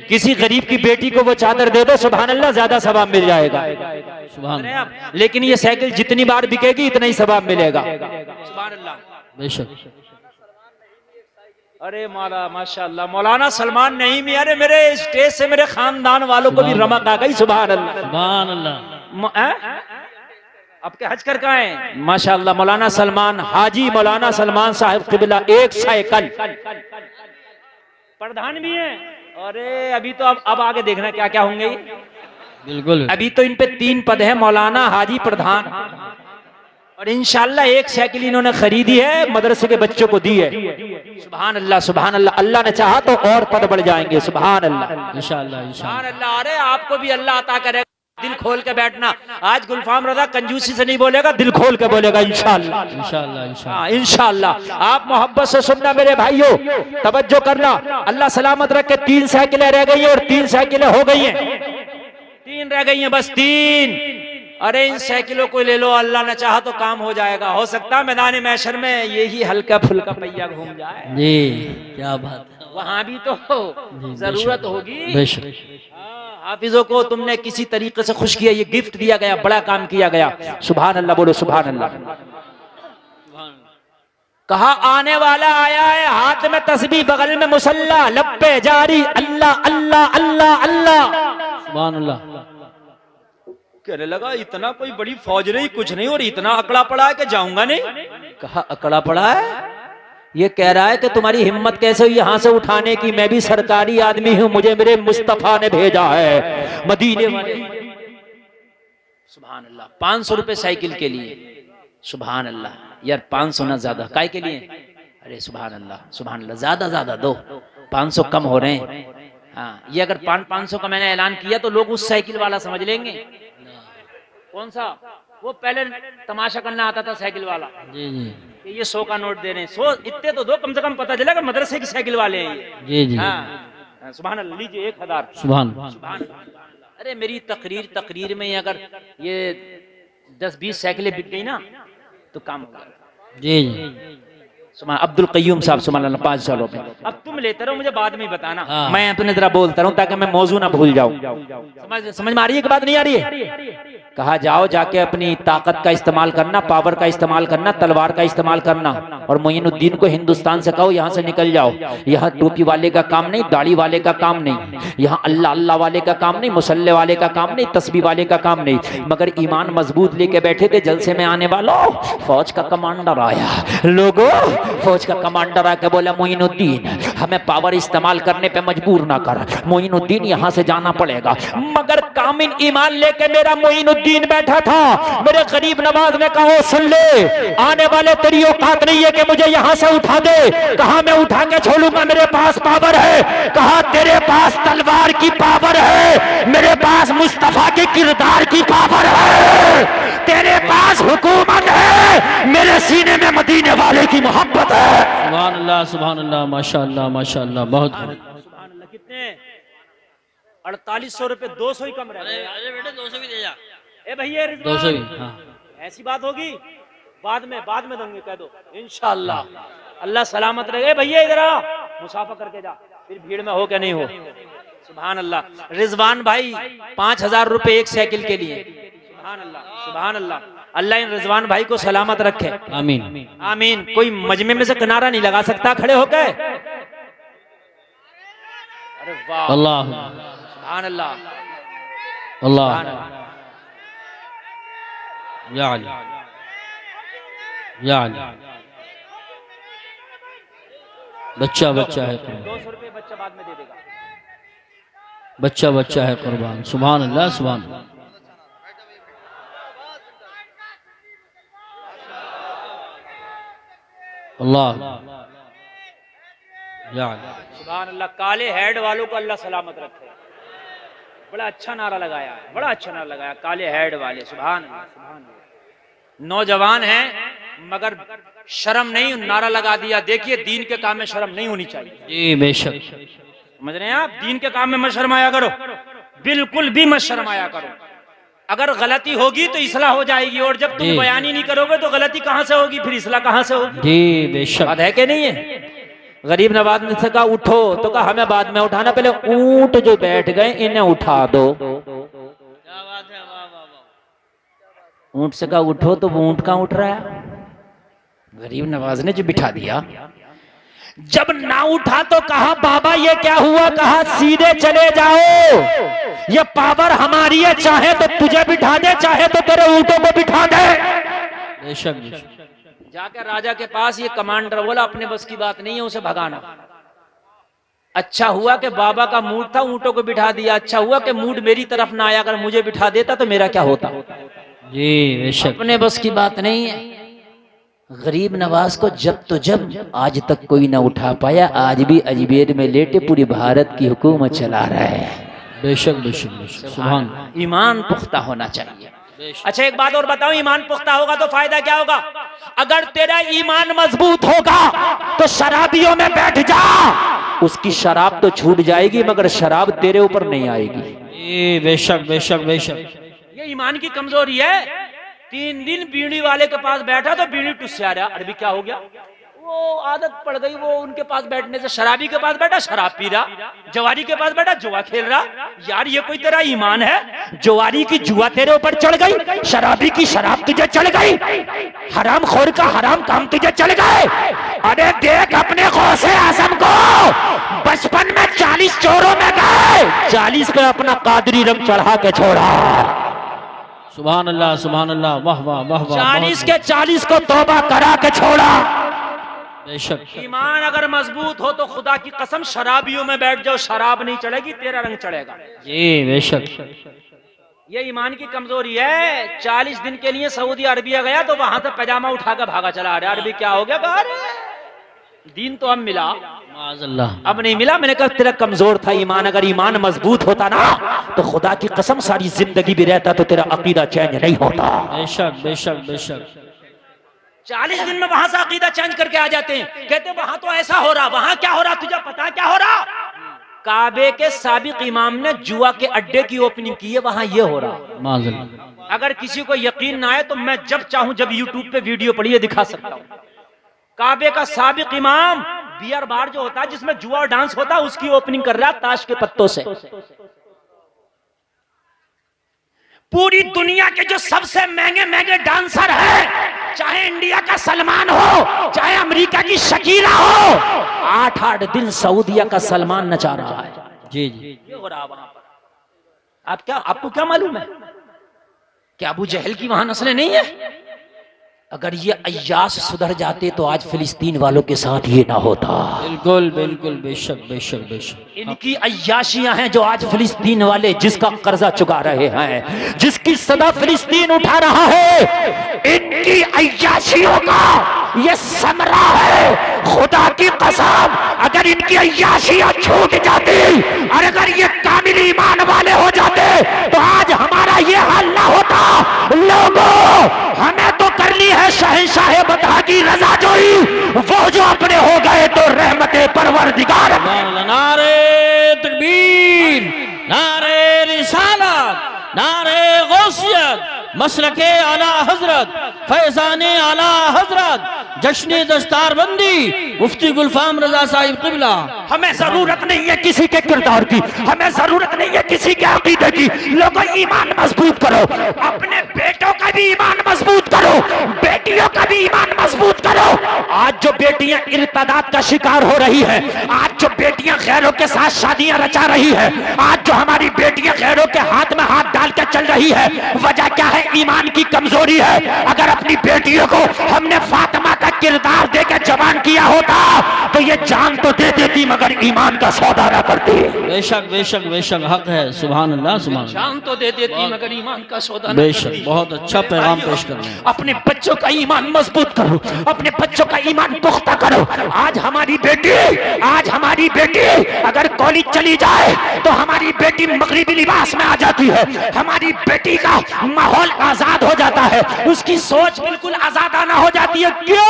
किसी गरीब की बेटी को वो चादर दे दो, सुभान अल्लाह, ज्यादा सवाब मिल जाएगा। सुभान अल्लाह, लेकिन ये साइकिल जितनी बार बिकेगी इतना ही सवाब मिलेगा। सुभान अल्लाह, बेशक। अरे मौला, माशाअल्लाह, मौलाना सलमान नईमी। अरे मेरे स्टेज से मेरे खानदान वालों को भी रमक आ गई। सुभान अल्लाह, सुभान अल्लाह। आपके हज कर कहाँ है? माशाअल्लाह, मौलाना सलमान, हाजी मौलाना सलमान साहब क़िबला, 1 साइकिल। प्रधान भी हैं। अरे अभी तो अब आगे देखना क्या क्या होंगे। बिल्कुल। अभी तो इन पे 3 पद हैं, मौलाना, हाजी, प्रधान। और इंशाल्लाह एक साइकिल इन्होंने खरीदी है, मदरसे के बच्चों को दी है। सुभान अल्लाह, सुभान अल्लाह। अल्लाह ने चाहा तो और पद बढ़ जाएंगे। सुभान अल्लाह, इंशाअल्लाह इंशाअल्लाह। सुभान अल्लाह। अरे आपको भी अल्लाह अता करेगा, दिल खोल के बैठना। आज गुलफाम रजा कंजूसी से नहीं बोलेगा, दिल खोल के बोलेगा इंशाअल्लाह, इंशाअल्लाह इंशाअल्लाह। इंशाअल्लाह। आप मोहब्बत से सुनना मेरे भाइयों, तवज्जो करना। अल्लाह सलामत रखे। 3 साइकिलें रह गई हैं और 3 साइकिलें हो गई हैं, 3 रह गई हैं, बस 3। अरे इन साइकिलों को ले लो, अल्लाह ने चाहा तो काम हो जाएगा। हो सकता है मैदान महशर में यही हल्का फुल्का पहिया घूम जाए। जी क्या बात है, वहां भी तो जरूरत होगी। बेशक। हाफिजों को तुमने किसी तरीके से खुश किया, ये गिफ्ट दिया गया, बड़ा काम किया गया। सुभान अल्लाह, बोलो सुभान अल्लाह। कहा आने वाला आया है, हाथ में तस्बीह, बगल में मुसल्ला, लब पे जारी अल्लाह अल्लाह अल्लाह अल्लाह। सुभान अल्लाह। कहने लगा इतना कोई बड़ी फौज नहीं, कुछ नहीं, और इतना अकड़ा पड़ा है कि जाऊंगा नहीं। कहा अकड़ा पड़ा है? ये कह रहा है कि तुम्हारी हिम्मत कैसे हुई यहाँ से उठाने की? मैं भी सरकारी आदमी हूँ, मुझे मेरे मुस्तफा ने भेजा है मदीने वाले। सुभान अल्लाह। 500 रुपए साइकिल के लिए। सुभान अल्लाह। यार 500 ना ज्यादा, काय के लिए? अरे सुभान अल्लाह, सुभान अल्लाह। ज्यादा दो, 500 कम हो रहे हैं। हाँ, ये अगर 500 का मैंने ऐलान किया तो लोग उस साइकिल वाला समझ लेंगे। कौन सा? वो पहले तमाशा करना आता था साइकिल वाला। जी जी। कि ये 100 का नोट दे रहे हैं, 100 इतने तो दो, कम से कम पता चलेगा मदरसे की साइकिल वाले हैं ये। जी जी। हाँ, सुभान अल्लाह। लीजिए 1000। सुभान। अरे मेरी तकरीर में अगर ये 10-20 साइकिलें बिक गई ना तो काम होगा। जी जी। सुभान अब्दुल कय्यूम साहब, सुभान अल्लाह। 500 रुपए। अब तुम लेते रहो, मुझे बाद में बताना। हाँ। मैं अपने जरा बोलता रहूं ताकि मैं मौजू ना भूल जाऊं। समझ में आ रही है कि बात नहीं आ रही है? कहा जाओ जाके अपनी ताकत का इस्तेमाल करना, पावर का इस्तेमाल करना, तलवार का इस्तेमाल करना, और मोइनुद्दीन को हिंदुस्तान से कहो यहाँ से निकल जाओ। यहाँ टोपी वाले का काम नहीं, दाढ़ी वाले का काम नहीं, यहाँ अल्लाह अल्लाह वाले का काम नहीं, मुसल्ले वाले का काम नहीं, तस्बीह वाले का काम नहीं, मगर ईमान मजबूत लेके बैठे थे। जलसे में आने वालों, फौज का कमांडर आया। लोगों, फौज का कमांडर आके बोला मोइनुद्दीन हमें पावर इस्तेमाल करने पे मजबूर ना कर, मोइनुद्दीन यहाँ से जाना पड़ेगा। मगर कामिल ईमान लेके मेरा मोइनुद्दीन बैठा था। मेरे गरीब नवाज ने कहा सुन ले, आने वाले तेरी औकात नहीं है कि मुझे यहाँ से उठा दे। कहा मैं उठा के छोड़ूंगा, मेरे पास पावर है। कहा तेरे पास तलवार की पावर है, मेरे पास मुस्तफा के किरदार की पावर है। तेरे पास हुकूमत है, मेरे सीने में मदीने वाले की मोहब्बत है। सुभान अल्लाह, सुभान अल्लाह, माशाअल्लाह माशाअल्लाह। बहुत सुभान अल्लाह। कितने? 4800 रुपए, 200 ही कम रह गए। अरे बेटे 200 भी दे जा। ए भैया 200 भी। हाँ। ऐसी बात होगी, बाद में दूंगी, कह दो इंशाअल्लाह। अल्लाह सलामत रहे। भैया इधर आ, मुसाफा करके जा, फिर भीड़ में हो क्या नहीं हो। सुभान अल्लाह। रिजवान भाई 5000 रुपए एक साइकिल के लिए। सुभान अल्लाह, सुभान अल्लाह। अल्लाह इन रिजवान भाई को सलामत रखे। आमीन आमीन। कोई मजमे में से किनारा नहीं लगा सकता खड़े होकर। अरे वाह, अल्लाह सुभान अल्लाह, अल्लाह। सुभान अल्लाह। या अली, या अली। बच्चा बच्चा है कुर्बान, 200 रुपए बच्चा बाद में दे देगा। बच्चा बच्चा है कुर्बान। सुभान अल्लाह, सुभान अल्लाह। या अली। सुभान अल्लाह। काले हेड वालों को अल्लाह सलामत रखे। बड़ा अच्छा नारा लगाया है, बड़ा अच्छा नारा लगाया, काले हेड वाले। सुभान अल्लाह, सुभान अल्लाह। नौजवान हैं मगर शर्म नहीं, नारा लगा दिया। देखिए दीन के काम में शर्म नहीं होनी चाहिए। जी बेशक। समझ रहे हैं आप? दीन के काम में मत शर्माया करो, बिल्कुल भी मत शर्माया करो। अगर गलती होगी तो इसलाह हो जाएगी, और जब तुम बयान ही नहीं करोगे तो गलती कहाँ से होगी, फिर इसलाह कहाँ से होगी। जी बेशक। बात है कि नहीं है? गरीब नवाज ने से कहा उठो, तो कहा हमें बाद में उठाना, पहले ऊंट जो बैठ गए इन्हें उठा दो। क्या बात है, वाह वाह वाह। ऊंट से कहा उठो, तो वो ऊंट कहाँ उठ रहा है? गरीब नवाज ने जो बिठा दिया। जब ना उठा तो कहा बाबा ये क्या हुआ? कहा सीधे चले जाओ, ये पावर हमारी है, चाहे तो तुझे बिठा दे, चाहे तो तेरे ऊंटों को बिठा दे। बेशक बेशक। जाकर राजा के पास ये कमांडर बोला अपने बस की बात नहीं है उसे भगाना। अच्छा हुआ कि बाबा का मूड था, ऊंटों को बिठा दिया। अच्छा हुआ कि मूड मेरी तरफ ना आया, अगर मुझे बिठा देता तो मेरा क्या होता। जी बेशक। अपने बस की बात नहीं है। गरीब नवाज को जब तो जब आज तक कोई ना उठा पाया, आज भी अजमेर में लेटे पूरी भारत की हुकूमत चला रहा है। बेशक बेशक बेशक। सुभान। ईमान पुख्ता होना चाहिए। अच्छा एक बात और बताओ, ईमान पुख्ता होगा तो फायदा क्या होगा? अगर तेरा ईमान मजबूत होगा तो शराबियों में बैठ जा, उसकी शराब तो छूट जाएगी मगर शराब तेरे ऊपर नहीं आएगी। जी बेशक बेशक बेशक। ये ईमान की कमजोरी है। 3 दिन बीड़ी वाले के पास बैठा तो बीड़ी टुस्या रहा। अरबी क्या हो गया? वो आदत पड़ गई, वो उनके पास बैठने से। शराबी के पास बैठा शराब पी रहा, जवारी के पास बैठा जुआ खेल रहा। यार ये कोई तेरा ईमान है? जवारी की जुआ तेरे ऊपर चढ़ गई, शराबी की शराब तुझे चढ़ गई, हराम खोर का हराम काम तुझे चढ़ गए। अरे देख अपने गौसे आजम को, बचपन में 40 चोरों में गए, 40 पे अपना कादरी रंग चढ़ा के छोड़ा। सुभान अल्लाह सुभान अल्लाह। वाह वाह वाह वाह। 40 के 40 को तौबा करा के छोड़ा। बेशक। ईमान अगर मजबूत हो तो खुदा की कसम शराबियों में बैठ जाओ, शराब नहीं चढ़ेगी, तेरा रंग चढ़ेगा। जी बेशक। ये ईमान की कमजोरी है। 40 दिन के लिए सऊदी अरबिया गया तो वहां से पैजामा उठाकर भागा चला आ रहा। अरबी क्या हो गया? अरे दीन तो अब मिला, माज़अल्लाह। अब नहीं मिला। मैंने कहा तेरा कमजोर था ईमान। अगर ईमान मजबूत होता ना तो खुदा की कसम सारी जिंदगी भी रहता तो तेरा अकीदा चेंज नहीं होता। बेशक बेशक बेशक। 40 दिन में वहां से अकीदा चेंज करके आ जाते हैं। कहते वहां तो ऐसा हो रहा, वहां क्या हो रहा, तुझे पता है क्या हो रहा? काबे के साबिक इमाम ने जुआ के अड्डे की ओपनिंग की है, वहां ये हो रहा। माज़अल्लाह। अगर किसी को यकीन ना आए तो मैं जब चाहूं जब यूट्यूब पे वीडियो पढ़िए दिखा सकता हूं। काबे का साबिक इमाम बियर बार जो होता है जिसमें जुआ और डांस होता है उसकी ओपनिंग कर रहा है ताश के पत्तों से। पूरी दुनिया के जो सबसे महंगे महंगे डांसर हैं, चाहे इंडिया का सलमान हो चाहे अमेरिका की शकीला हो, 8-8 दिन सऊदिया का सलमान नचा रहा है। जी जी। ये हो रहा वहां पर। आपको क्या मालूम है कि अबू जहल की वहां नस्लें नहीं है? अगर ये अय्याश सुधर जाते तो आज फिलिस्तीन वालों के साथ ये ना होता। बिल्कुल बिल्कुल। बेशक बेशक बेशक। इनकी अय्याशियां हैं जो आज फिलिस्तीन वाले जिसका कर्जा चुका रहे हैं, जिसकी सदा फिलिस्तीन उठा रहा है, इनकी अय्याशियों का ये समरा है। खुदा की कसम अगर इनकी अय्याशियां छूट जाती और अगर ये कामिल ईमान वाले हो जाते तो आज हमारा ये हाल ना होता। लोगों हमें तो कर ली है शहंशाह बता की रजा जोई, वो जो अपने हो गए तो रहमते परवरदिगार। नारे तकबीर, नारे रिसालत, नारे गौसियत, मसलके आला हजरत, फैजाने आला हजरत, जश्न दस्तारबंदी मुफ्ती गुलफाम रजा साहिब किबला। हमें जरूरत नहीं है किसी के किरदार की, हमें जरूरत नहीं है किसी के अकीदे की। लोगों ईमान मजबूत करो, अपने बेटों का भी ईमान मजबूत करो, बेटियों का भी ईमान मजबूत करो। आज जो बेटियां इर्तिदाद का शिकार हो रही है, आज जो बेटियां गैरों के साथ शादियां रचा रही है, आज जो हमारी बेटियां गैरों के हाथ में हाथ डाल के चल रही है, वजह क्या है? ईमान की कमजोरी है। अगर अपनी बेटियों को हमने फातिमा का किरदार देकर जवान किया होता तो ये जान तो दे देती मगर ईमान का सौदा न करती। बेशक बेशक बेशक। हक है। सुभान अल्लाह सुभान। जान तो दे देती मगर ईमान का सौदा न बेशक। करती। बहुत अच्छा पैगाम पेश कर रहे हैं। अपने बच्चों का ईमान मजबूत करो, अपने बच्चों का ईमान पुख्ता करो। आज हमारी बेटी अगर कॉलेज चली जाए तो हमारी बेटी मगरिबी लिबास में आ जाती है। हमारी बेटी का माहौल आजाद हो जाता है, उसकी सोच बिल्कुल आजादाना हो जाती है। क्यों?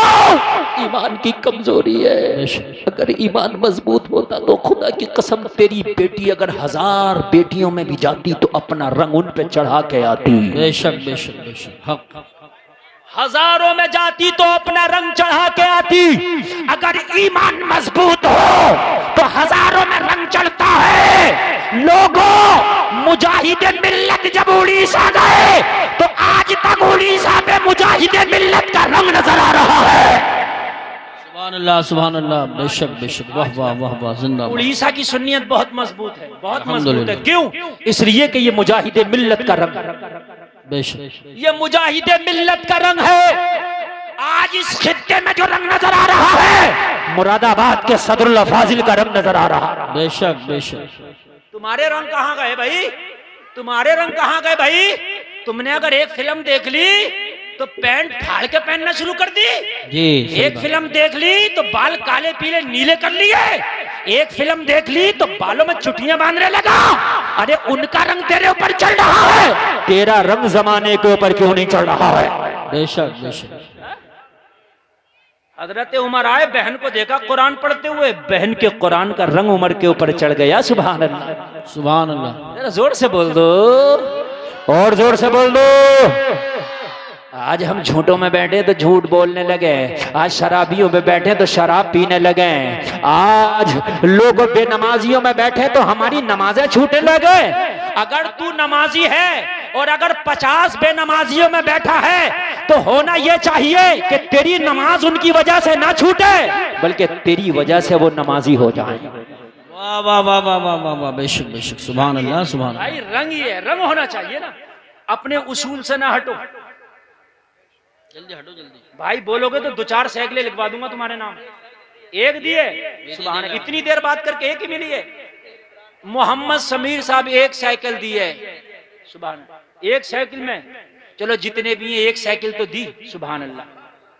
ईमान की कमजोरी है। अगर ईमान मजबूत होता तो खुदा की कसम तेरी बेटी अगर 1000 बेटियों में भी जाती तो अपना रंग उन पे चढ़ा के आती। बेशक बेशक बेशक। हक। हजारों में जाती तो अपना रंग चढ़ा के आती। अगर ईमान मजबूत हो तो हजारों में रंग चढ़ता है। लोगों मुजाहिदे मिल्लत जब उड़ीसा गए तो आज तक उड़ीसा पे मुजाहिदे मिल्लत का रंग नजर आ रहा है। सुभान अल्लाह सुभान अल्लाह। बेशक बेशक। वाह वाह वाह वाह। जिंदाबाद। उड़ीसा की सुन्नियत बहुत मजबूत है, बहुत मजबूत है। अल्हम्दुलिल्लाह। क्यों? इसलिए कि ये मुजाहिदे मिल्लत का रंग, बेशक। ये मुजाहिदे मिल्लत का रंग है। आज इस खित्ते में जो रंग नजर आ रहा है मुरादाबाद के सदरुल फाजिल का रंग नजर आ रहा है। बेशक बेशक। तुम्हारे रंग कहाँ गए भाई? तुम्हारे रंग कहाँ गए भाई? तुमने अगर एक फिल्म देख ली तो पैंट फाड़ के पहनना शुरू कर दी। जी सही एक बात। फिल्म देख ली तो बाल काले पीले नीले कर लिए। एक फिल्म देख ली तो बालों में चुटियां बांधने लगा। अरे उनका रंग तेरे ऊपर चढ़ रहा है, तेरा रंग जमाने के ऊपर क्यों नहीं चढ़ रहा है? बेशक बेशक। हजरत उमर आए, बहन को देखा कुरान पढ़ते हुए, बहन के कुरान का रंग उमर के ऊपर चढ़ गया। सुभान अल्लाह, सुभान अल्लाह। जरा जोर से बोल दो, और जोर से बोल दो। आज हम झूठों में बैठे तो झूठ बोलने लगे, आज शराबियों में बैठे तो शराब पीने लगे, आज लोग बेनमाजियों में बैठे तो हमारी नमाजें छूटने लगे। अगर तू नमाजी है और अगर 50 बेनमाजियों में बैठा है तो होना यह चाहिए कि तेरी नमाज उनकी वजह से ना छूटे, बल्कि तेरी वजह से वो नमाजी हो जाए। वाह वाह वाह वाह वाह वाह वाह, बेशक बेशक, सुभान अल्लाह सुभान अल्लाह। भाई रंग ही है, रंग होना चाहिए ना, अपने उसूल से ना हटो। जल्दी हटो जल्दी। भाई बोलोगे तो 2-4 साइकिलें लिखवा दूंगा तुम्हारे नाम। एक दिए, सुभान, इतनी देर बात करके एक ही मिली है। मोहम्मद समीर साहब एक साइकिल दी है, सुभान, एक साइकिल में, चलो जितने भी हैं एक साइकिल तो दी। सुभान अल्लाह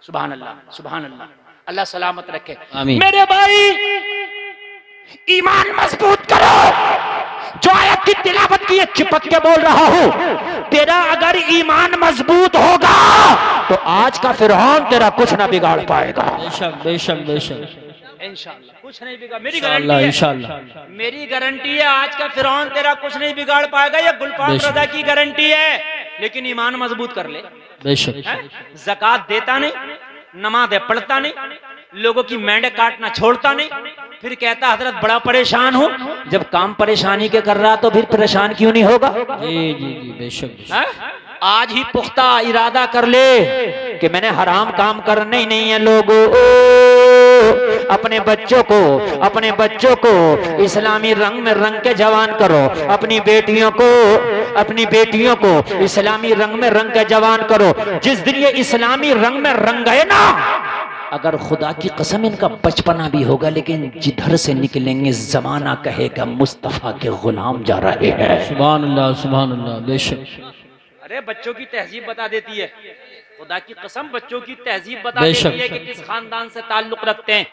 सुभान अल्लाह सुभान अल्लाह, अल्लाह सलामत रखे। आमीन। मेरे भाई ईमान मजबूत करो। जो आयत की तिलावत की चिपक के बोल रहा हूं, तेरा अगर ईमान मजबूत होगा तो आज का फिरौन तेरा कुछ ना बिगाड़ पाएगा। बेशक बेशक बेशक, इंशाअल्लाह कुछ नहीं बिगाड़, मेरी इंशाअल्लाह गारंटी है, इंशाअल्लाह। मेरी गारंटी है। आज का फिरौन तेरा कुछ नहीं बिगाड़ पाएगा, ये गुलफाम बेशक। रजा की गारंटी है। लेकिन ईमान मजबूत कर ले। बेशक ज़कात देता नहीं, नमाज़ें पढ़ता नहीं, लोगों की मेंढे काटना छोड़ता नहीं, फिर कहता हजरत बड़ा परेशान हूं। जब काम परेशानी के कर रहा तो फिर परेशान क्यों नहीं होगा? जी जी जी, बेशक बेशक। है? आज ही पुख्ता इरादा कर ले कि मैंने हराम काम करने ही नहीं है। लोगों, अपने बच्चों को इस्लामी रंग में रंग के जवान करो। अपनी बेटियों को इस्लामी रंग में रंग के जवान करो। जिस दिन ये इस्लामी रंग में रंग गए ना, अगर खुदा की कसम इनका बचपना भी होगा, लेकिन जिधर से निकलेंगे जमाना कहेगा मुस्तफा के गुलाम जा रहे हैं। सुभान अल्लाह सुभान अल्लाह, बेशक। अरे बच्चों की तहजीब बता देती है, खुदा की कसम बच्चों की तहजीब बता बेशक। देती है कि किस खानदान से ताल्लुक रखते हैं।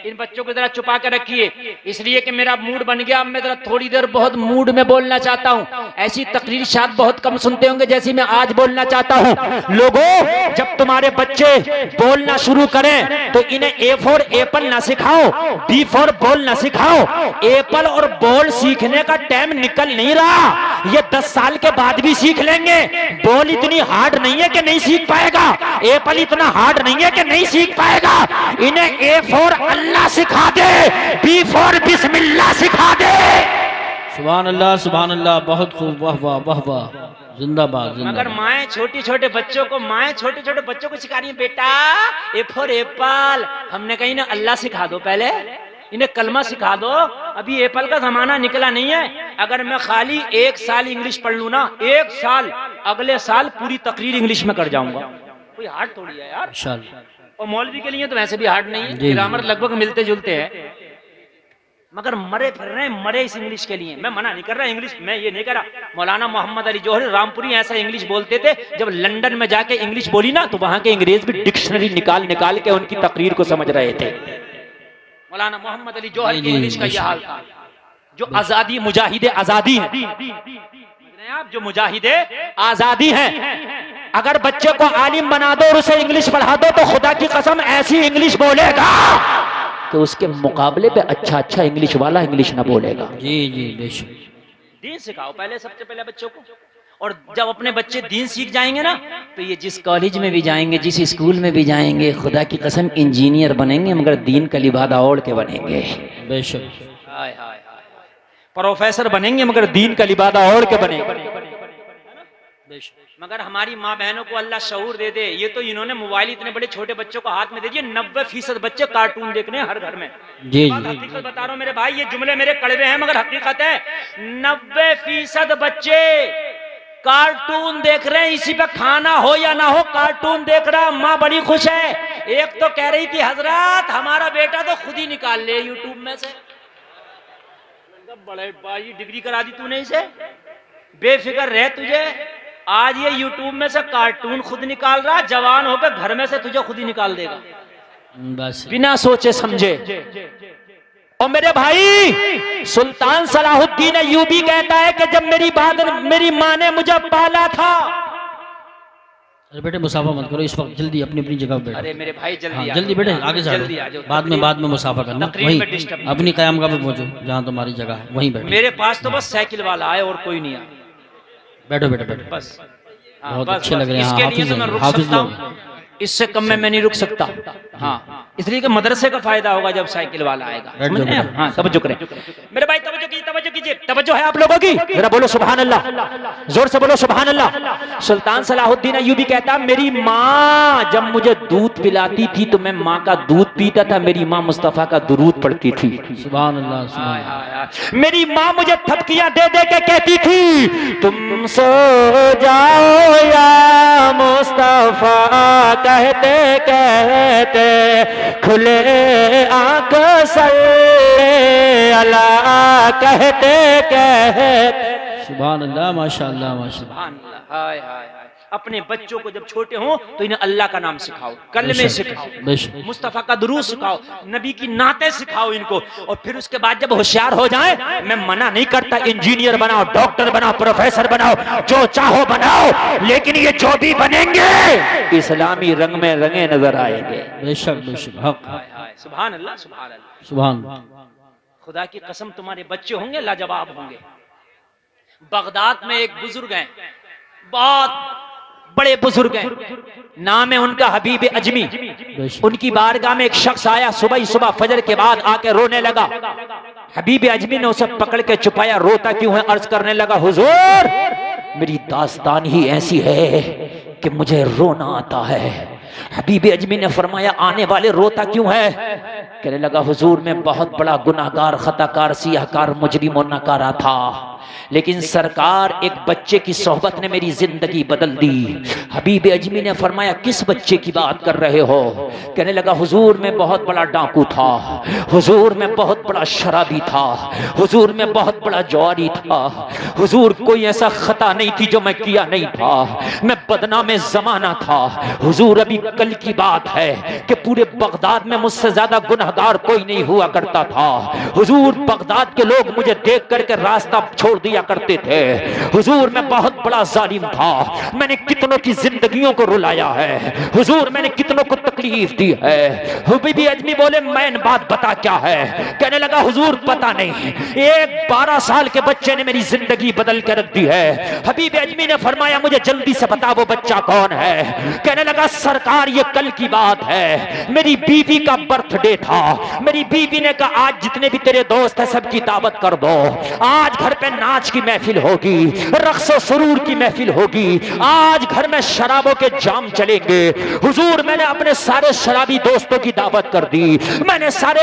इन बच्चों को जरा छुपा के रखिए, इसलिए कि मेरा मूड बन गया। अब मैं जरा थोड़ी देर बहुत मूड में बोलना चाहता हूँ। ऐसी तकरीर शायद बहुत कम सुनते होंगे जैसी मैं आज बोलना चाहता हूँ। लोगों, जब तुम्हारे बच्चे बोलना शुरू करें तो इन्हें ए फॉर एप्पल ना सिखाओ, बी फॉर बॉल ना सिखाओ। एप्पल और बॉल सीखने का टाइम निकल नहीं रहा, ये 10 साल के बाद भी सीख लेंगे। बॉल इतनी हार्ड नहीं है कि नहीं सीख पाएगा, एप्पल इतना हार्ड नहीं है कि नहीं सीख पाएगा। इन्हें ए फॉर अल्लाह सिखा दे, बी फॉर बिस्मिल्लाह सिखा दे। सुभान अल्लाह सुभान अल्लाह, बहुत खूब, वाह वाह वाह वाह, जिंदाबाद मगर जिंदाबाद। माए छोटे छोटे बच्चों को सिखा रही है, बेटा ए फॉर एप्पल। हमने कही ना अल्लाह सिखा दो, पहले इन्हें कलमा सिखा दो। अभी एप्पल का जमाना निकला नहीं है। अगर मैं खाली 1 साल इंग्लिश पढ़ लूं ना, 1 साल, अगले साल पूरी तकरीर इंग्लिश में कर जाऊंगा। कोई हार्ड थोड़ी है यार, इंशाअल्लाह। और मौलवी के लिए तो वैसे भी हार्ड नहीं है, जी, ग्रामर लगभग मिलते जुलते हैं। मगर मरे फिर रहे हैं, मरे इस इंग्लिश के लिए। मैं मना नहीं कर रहा इंग्लिश, मैं ये नहीं कर रहा। मौलाना मोहम्मद अली जौहरी रामपुरी ऐसा इंग्लिश बोलते थे, जब लंदन में जाके इंग्लिश बोली ना तो वहां के अंग्रेज भी डिक्शनरी निकाल निकाल के उनकी तकरीर को समझ रहे थे। मौलाना मोहम्मद अली जौहरी की इंग्लिश का यह हाल था। जो आजादी मुजाहिदे आजादी है आप, जो मुजाहिदे आजादी हैं, अगर बच्चे को आलिम बना दो और उसे इंग्लिश पढ़ा दो तो खुदा की कसम ऐसी इंग्लिश बोलेगा कि उसके मुकाबले पे अच्छा इंग्लिश वाला इंग्लिश ना बोलेगा। जी जी बेशक। दीन सिखाओ पहले, सबसे पहले बच्चों को। और जब अपने बच्चे दीन सीख जाएंगे ना, तो ये जिस कॉलेज में भी जाएंगे, जिस स्कूल में भी जाएंगे, खुदा की कसम इंजीनियर बनेंगे, मगर दीन का लिबादा ओढ़ के बनेंगे। बेशक। हाय हाय हाय, प्रोफेसर बनेंगे मगर दीन का लिबादा ओढ़ के बनेंगे। मगर हमारी माँ बहनों को अल्लाह शऊर दे दे। ये तो इन्होंने मोबाइल इतने बड़े छोटे बच्चों को हाथ में दे दिए। 90% बच्चे कार्टून देख रहे हैं हर घर में। जी जी। हकीकत बता रहा हूं मेरे भाई, ये जुमले मेरे कड़वे हैं मगर हकीकत है। 90% बच्चे कार्टून देख रहे हैं। इसी पे खाना हो या ना हो कार्टून देख रहा। माँ बड़ी खुश है। एक तो कह रही थी हजरत हमारा बेटा तो खुद ही निकाल ले यूट्यूब में से। बड़े भाई डिग्री करा दी तूने इसे, बेफिक्र रह तुझे। आज ये यूट्यूब में से कार्टून खुद निकाल रहा, जवान होकर घर में से तुझे खुद ही निकाल देगा बस बिना सोचे समझे। और मेरे भाई सुल्तान सलाहुद्दीन अय्यूबी कहता है कि जब मेरी माँ ने मुझे पाला था। अरे बेटे मुसाफा मत करो इस वक्त, जल्दी अपनी अपनी जगह बैठो। अरे मेरे भाई जल्दी हाँ, आ जल्दी जाओ, बेटे आगे से जल्दी आ जाओ। बाद में मुसाफा करना, तकरीर में वहीं disturb अपनी कयाम गाह पे पहुंचो जहाँ तुम्हारी जगह है वहीं बैठो। मेरे पास तो बस साइकिल वाला है और कोई नहीं आया। बैठो बेटे बैठो। बस हाँ, बहुत बस, अच्छे बस। लग रहे हैं। इसके हाँ, लिए तो हाफिज मैं हैं, रुक हाफिज सकता लोग। हूँ, इससे कम में मैं नहीं रुक सकता। हाँ, इसलिए कि मदरसे का फायदा होगा जब साइकिल वाला आएगा। बैठ समझ जाओ, रहे हैं? बैठो। हाँ, तवज्जो करें मेरे भाई, तवज्जो कीजिए, तवज्जो है आप लोगों की, जरा बोलो सुभान अल्लाह, जोर से बोलो सुभान अल्लाह। सुल्तान सलाहुद्दीन अय्यूबी कहता, मेरी माँ जब मुझे दूध पिलाती थी तो मैं माँ का दूध पीता था, मेरी माँ मुस्तफा का दुरूद पढ़ती थी। सुभान अल्लाह सुभान अल्लाह। मेरी माँ मुझे थपकियां दे दे के कहती थी, तुम सो जाओ या मुस्तफा, कहते कहते खुले आंख सल्ले अला, कहते कहते सुभान अल्लाह माशाअल्लाह माशाअल्लाह। सुभान अल्लाह। हाय हाय हाय। अपने बच्चों को जब छोटे हों तो इन्हें अल्लाह का नाम सिखाओ, कलमे बेशक, सिखाओ, बेशक। मुस्तफा का दुरूद सिखाओ, नबी की नाते सिखाओ इनको। और फिर उसके बाद जब होशियार हो जाए, मैं मना नहीं करता, इंजीनियर बनाओ, डॉक्टर बनाओ, प्रोफेसर बनाओ, जो चाहो बनाओ, लेकिन ये जो भी बनेंगे इस्लामी रंग में रंगे नजर आएंगे। बेशक बेशक हक। हाय हाय। सुभान अल्लाह सुभान अल्लाह। सुभान। खुदा की कसम तुम्हारे बच्चे होंगे लाजवाब होंगे। बगदाद में एक बुजुर्ग हैं, बहुत बड़े बुजुर्ग हैं, नाम है उनका हबीब अजमी। बेशक। उनकी बारगाह में एक शख्स आया, सुबह ही सुबह फजर के बाद आके रोने लगा। हबीब अजमी ने उसे पकड़ के छुपाया, रोता क्यों है? अर्ज करने लगा, हुजूर मेरी दास्तान ही ऐसी है कि मुझे रोना आता है। हबीब अजमी ने फरमाया, आने वाले रोता क्यों है? कहने लगा, हुजूर मैं बहुत बड़ा गुनाहगार, खताकार, सियाहकार, मुजरिम और नकारा था, लेकिन सरकार एक बच्चे की सोहबत ने मेरी जिंदगी बदल दी। हबीब अजमी ने फरमाया, किस बच्चे की बात कर रहे हो? कहने लगा, हुजूर मैं बहुत बड़ा डाकू था, हुजूर मैं बहुत बड़ा शराबी था, हुजूर मैं बहुत बड़ा जवारी था, हुजूर कोई ऐसा खता नहीं थी जो मैं किया नहीं था, मैं बदनाम जमाना था। हुजूर अभी कल की बात है कि पूरे बगदाद में मुझसे ज्यादा गुनहगार कोई नहीं हुआ करता था। हुजूर बगदाद के लोग मुझे देख करके रास्ता छोड़ दिया करते थे। हुजूर मैं बहुत बड़ा जालिम था, मैंने कितनों की जिंदगियों को रुलाया है, हुजूर मैंने कितनों को तकलीफ दी है। हबीब अजमी बोले, मैन बात बता क्या है? कहने लगा, हुजूर पता नहीं, एक 12 साल के बच्चे ने मेरी जिंदगी बदल के रख दी है। हबीब अजमी ने फरमाया, मुझे जल्दी से बता वो बच्चा कौन है? कहने लगा, सरकार ये कल की बात है, मेरी बीवी का बर्थडे था, मेरी बीवी ने कहा आज जितने भी तेरे दोस्त हैं सबकी दावत कर दो, आज घर पे नाच की महफिल होगी, रक्स सुरूर की महफिल होगी, आज घर में शराबों के जाम चलेंगे। हुजूर मैंने अपने सारे शराबी दोस्तों की दावत कर दी, मैंने सारे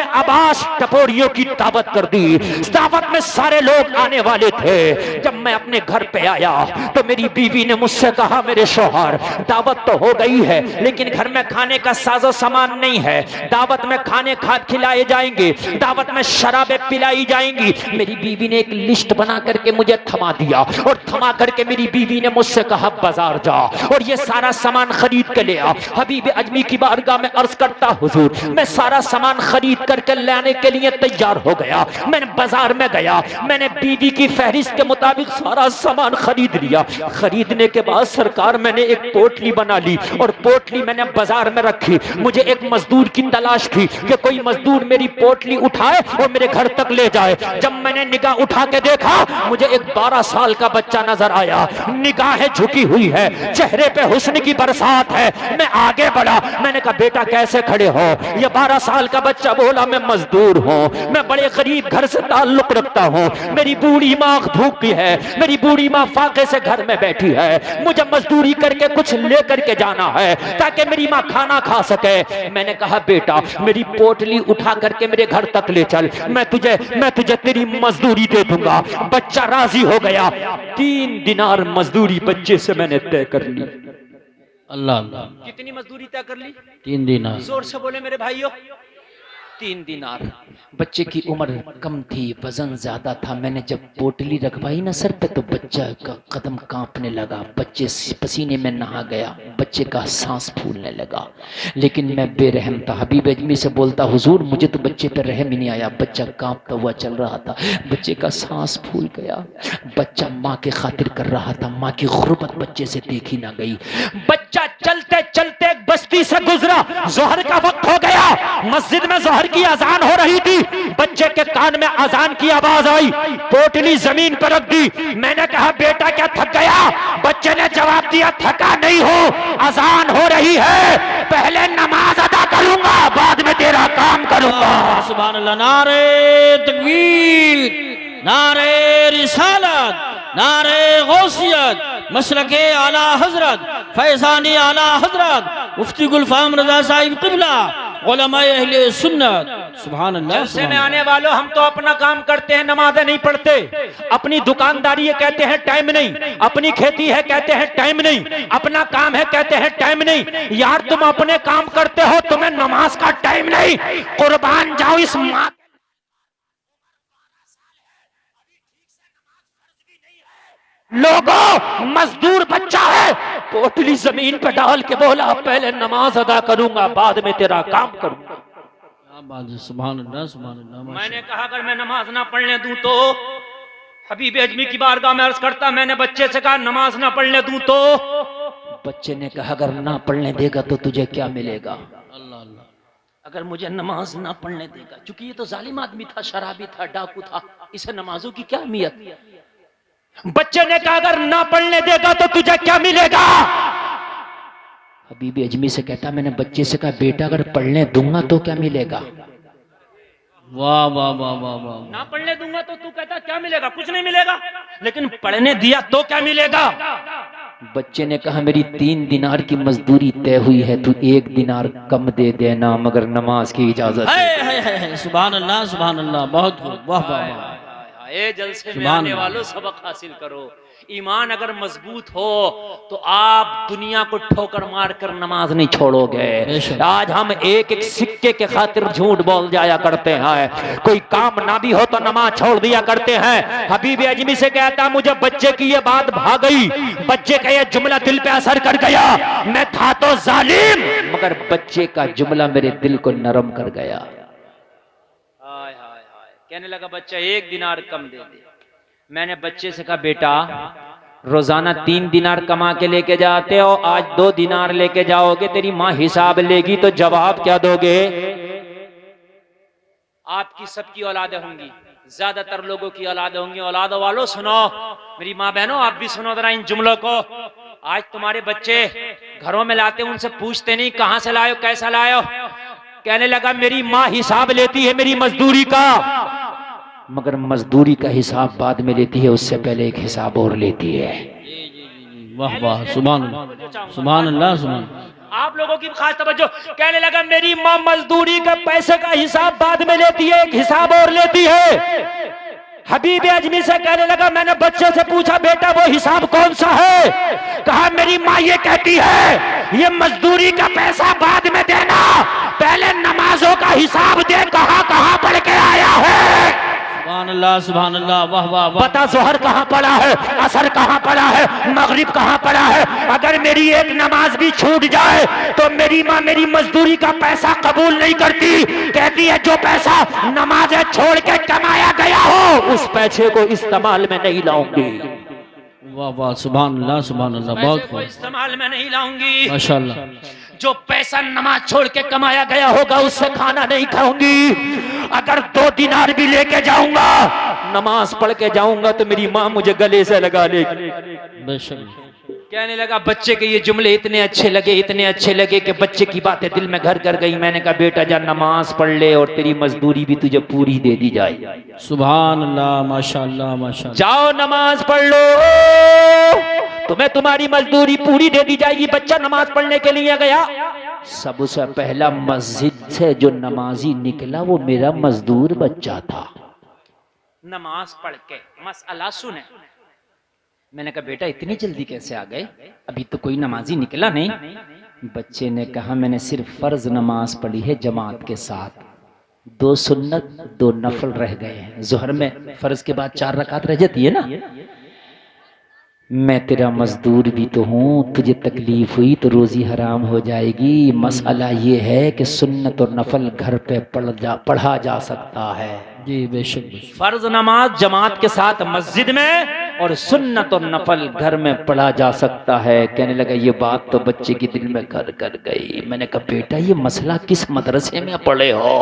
आबास टपोरियों की दावत कर दी, दावत में सारे लोग आने वाले थे। जब मैं अपने घर पे आया तो मेरी बीवी ने मुझसे कहा, मेरे शौहर दावत तो हो गई है लेकिन घर में खाने का साजो सामान नहीं है, दावत में खाने खिलाए जाएंगे, दावत में शराबें पिलाई जाएंगी। मेरी बीवी ने एक लिस्ट बना करके मुझे थमा दिया और थमा करके मेरी बीवी ने मुझसे कहा, बाजार जा और ये सारा सामान खरीद के ले आ। हबीब अजमी की बारगाह में अर्ज करता, हुजूर मैं सारा सामान खरीद करके लाने के लिए तैयार हो गया। मैंने बाजार में गया, मैंने बीवी की फहरिस्त के मुताबिक सारा सामान खरीद लिया। खरीदने के बाद सरकार मैंने एक पोटली बना ली और पोटली मैंने बाजार में रखी। मुझे एक मजदूर की तलाश थी कि कोई मजदूर मेरी पोटली उठाए और मेरे घर तक ले जाए। जब मैंने निगाह उठा के देखा, मुझे एक 12 साल का बच्चा नजर आया, निगाहें झुकी हुई है, चेहरे पे हुस्न की बरसात है। मैं आगे बढ़ा, मैंने कहा, बेटा कैसे खड़े हो? ये 12 साल का बच्चा बोला, मैं मजदूर हूँ, मैं बड़े गरीब घर से ताल्लुक रखता हूँ, मेरी बूढ़ी माँ भूखी है, मेरी बूढ़ी माँ फाके से घर में बैठी है, मुझे मजदूरी करके कुछ लेकर के जाना है ताकि मेरी माँ खाना खा सके। मैंने कहा, बेटा मेरी पोटली उठा करके मेरे घर तक ले चल, मैं तुझे तेरी मजदूरी दे दूंगा। बच्चा राजी हो गया, 3 दिनार मजदूरी बच्चे से मैंने तय कर ली। अल्लाह अल्लाह। कितनी मजदूरी तय कर ली? 3 दिनार। जोर से बोले मेरे भाइयों। 3 दिनार। बच्चे की उम्र कम थी, वजन ज्यादा था। मैंने जब पोटली रखवाई ना सर पे तो बच्चा का कदम कांपने लगा, बच्चे पसीने में नहा गया, बच्चे का सांस फूलने लगा। लेकिन मैं बेरहम था, हबीब अजमी से बोलता हुजूर मुझे तो बच्चे पर रहम ही नहीं आया, बच्चा कांपता हुआ चल रहा था, बच्चे का सांस फूल गया। बच्चा माँ के खातिर कर रहा था, माँ की गुर्बत बच्चे से देखी ना गई। बच्चा चलते चलते एक बस्ती से गुजरा, जोहर का वक्त हो गया, मस्जिद में जोहर की अजान हो रही थी। बच्चे के कान में अजान की आवाज आई, पोटली जमीन पर रख दी। मैंने कहा बेटा क्या थक गया? बच्चे ने जवाब दिया थका नहीं हो, अजान हो रही है, पहले नमाज अदा करूंगा बाद में तेरा काम करूंगा। सुभान अल्लाह। नारे तकबीर, नारे रिसालत, नारे गौसियत, मसलके आला हजरत, फैजानी आला हजरत, मुफ्ती गुलफाम रजा साहिब क़िबला, उलमाए अहले सुन्नत। सुभान अल्लाह। जलसे में आने वालों, हम तो अपना काम करते हैं, नमाज़ें नहीं पढ़ते। अपनी दुकानदारी है कहते हैं टाइम नहीं, अपनी खेती है कहते हैं टाइम नहीं, अपना काम है कहते हैं टाइम नहीं। यार तुम अपने काम करते हो, तुम्हें नमाज का टाइम नहीं। कुर्बान जाओ इस माँ। लोगों, मजदूर बच्चा है, पोटली जमीन पर डाल के बोला पहले नमाज अदा करूंगा बाद में तेरा काम करूंगा। सुभान अल्लाह, सुभान अल्लाह। मैंने कहा अगर मैं नमाज ना पढ़ने दूं तो, हबीब अजमी की बारगाह में अर्ज करता, मैंने बच्चे से कहा नमाज ना पढ़ने दूं तो, बच्चे ने कहा अगर ना पढ़ने देगा तो तुझे क्या मिलेगा? अल्लाह अल्लाह। अगर मुझे नमाज ना पढ़ने देगा, क्योंकि ये तो जालिम आदमी था, शराबी था, डाकू था, इसे नमाजों की क्या अहमियत? बच्चे ने कहा अगर ना पढ़ने देगा तो तुझे क्या मिलेगा? हबीब अजमी से कहता, मैंने बच्चे से कहा बेटा अगर पढ़ने दूंगा तो क्या मिलेगा? वाह वाह वाह वाह वाह। ना पढ़ने दूंगा तो तू कहता क्या मिलेगा? कुछ नहीं मिलेगा। लेकिन पढ़ने दिया तो क्या मिलेगा? बच्चे ने कहा मेरी 3 दिनार की मजदूरी तय हुई है, तू 1 दिनार कम दे देना मगर नमाज की इजाजत है। सुभान अल्लाह, सुभान अल्लाह। बहुत खूब, वाह वाह वाह। ये जलसे में आने वालों सबक हासिल करो। ईमान अगर मजबूत हो तो आप दुनिया को ठोकर मार कर नमाज नहीं छोड़ोगे। आज हम एक एक सिक्के के खातिर झूठ बोल जाया करते हैं, कोई काम ना भी हो तो नमाज छोड़ दिया करते हैं। हबीब अजमी से कहता मुझे बच्चे की ये बात भाग गई, बच्चे का ये जुमला दिल पे असर कर गया। मैं था तो जालिम मगर बच्चे का जुमला मेरे दिल को नरम कर गया। कहने लगा बच्चा 1 दिनार कम दे दे। मैंने बच्चे से कहा बेटा रोजाना 3 दिनार कमा के लेके जाते हो, आज 2 दिनार लेके जाओगे, तेरी माँ हिसाब लेगी तो जवाब क्या दोगे? आपकी सबकी औलादें होंगी, ज्यादातर लोगों की औलादें होंगी। औलादों वालों सुनो, मेरी माँ बहनों आप भी सुनो जरा इन जुमलों को। आज तुम्हारे बच्चे घरों में लाते, उनसे पूछते नहीं कहां से लायो, कैसा लायो। कहने लगा मेरी माँ हिसाब लेती है मेरी मजदूरी का, मगर मजदूरी का हिसाब बाद में लेती है, उससे पहले एक हिसाब और लेती है। वाह वाह, सुभान अल्लाह, सुभान अल्लाह, सुभान। आप लोगों की खास तवज्जो। कहने लगा मेरी माँ मजदूरी का पैसे का हिसाब बाद में लेती है, एक हिसाब और लेती है। हबीब अजमी से कहने लगा मैंने बच्चे से पूछा बेटा वो हिसाब कौन सा है? कहा मेरी माँ ये कहती है ये मजदूरी का पैसा बाद में देना, पहले नमाजों का हिसाब दे, कहां कहां पढ़ के आया है। सुभान अल्लाह, सुभान अल्लाह, वाह वाह वाह। बता जोहर कहां पड़ा है, असर कहां पड़ा है, मगरिब कहां पड़ा है? अगर मेरी एक नमाज भी छूट जाए तो मेरी माँ मेरी मजदूरी का पैसा कबूल नहीं करती। कहती है जो पैसा नमाजें छोड़ के कमाया गया हो उस पैसे को इस्तेमाल में नहीं लाऊंगी। वाह वाह, सुभान अल्लाह, सुभान अल्लाह। बहुत खूब, इस्तेमाल में नहीं लाऊंगी। माशाअल्लाह। जो पैसा नमाज छोड़ के कमाया गया होगा उससे खाना नहीं खाऊंगी। अगर 2 दिनार भी लेके जाऊंगा, नमाज पढ़ के जाऊंगा तो मेरी माँ मुझे गले से लगा लेगी। बेशक। कहने लगा बच्चे के ये जुमले इतने अच्छे लगे, इतने अच्छे लगे कि बच्चे की बातें दिल में घर कर गई। मैंने कहा बेटा जा नमाज पढ़ ले और तेरी मजदूरी भी तुझे पूरी दे दी जाए। सुभान अल्लाह, माशाअल्लाह, माशाअल्लाह। जाओ नमाज पढ़ लो, तुम्हें तुम्हारी मजदूरी पूरी दे दी जाएगी। बच्चा नमाज पढ़ने के लिए गया, सबसे पहला मस्जिद से जो नमाजी निकला वो मेरा मजदूर बच्चा था। नमाज पढ़ के मसला सुने। मैंने कहा बेटा इतनी जल्दी कैसे आ गए, अभी तो कोई नमाजी निकला नहीं। बच्चे ने कहा मैंने सिर्फ फर्ज नमाज पढ़ी है जमात के साथ, दो सुन्नत दो नफल रह गए हैं। जोहर में फर्ज के बाद 4 रकात रह जाती है ना। मैं तेरा मजदूर भी तो हूँ, तुझे तकलीफ हुई तो रोजी हराम हो जाएगी। मसला ये है कि सुन्नत और नफल घर पे पढ़ा जा सकता है। जी बेशक बेशक। फर्ज नमाज जमात के साथ मस्जिद में और सुन्नत और नफल घर में पढ़ा जा सकता है। कहने लगा ये बात तो बच्चे के दिल में घर कर गई। मैंने कहा बेटा ये मसला किस मदरसे में पढ़े हो?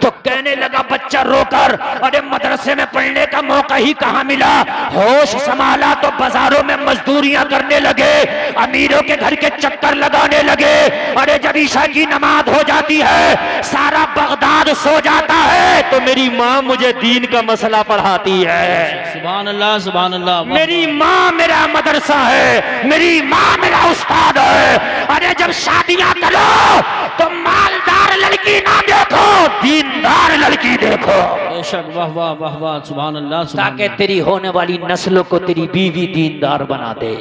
तो कहने लगा बच्चा रोकर, अरे मदरसे में पढ़ने का मौका ही कहाँ मिला। होश संभाला तो बाजारों में मजदूरियां करने लगे, अमीरों के घर के चक्कर लगाने लगे। अरे जब ईशा की नमाज हो जाती है सारा बगदाद सो जाता है तो मेरी माँ मुझे दीन का मसला पढ़ाती है। सुभान अल्लाह सुभान अल्लाह। मेरी माँ मेरा मदरसा है, मेरी माँ मेरा उस्ताद है। अरे जब शादियां करो तो मालदार लड़की ना देखो, दीनदार लड़की देखो। बेशक वाह वाह वाह वाह सुभान अल्लाह सुभान ताकि तेरी होने वाली नस्लों को तेरी बीवी दीनदार बना दे।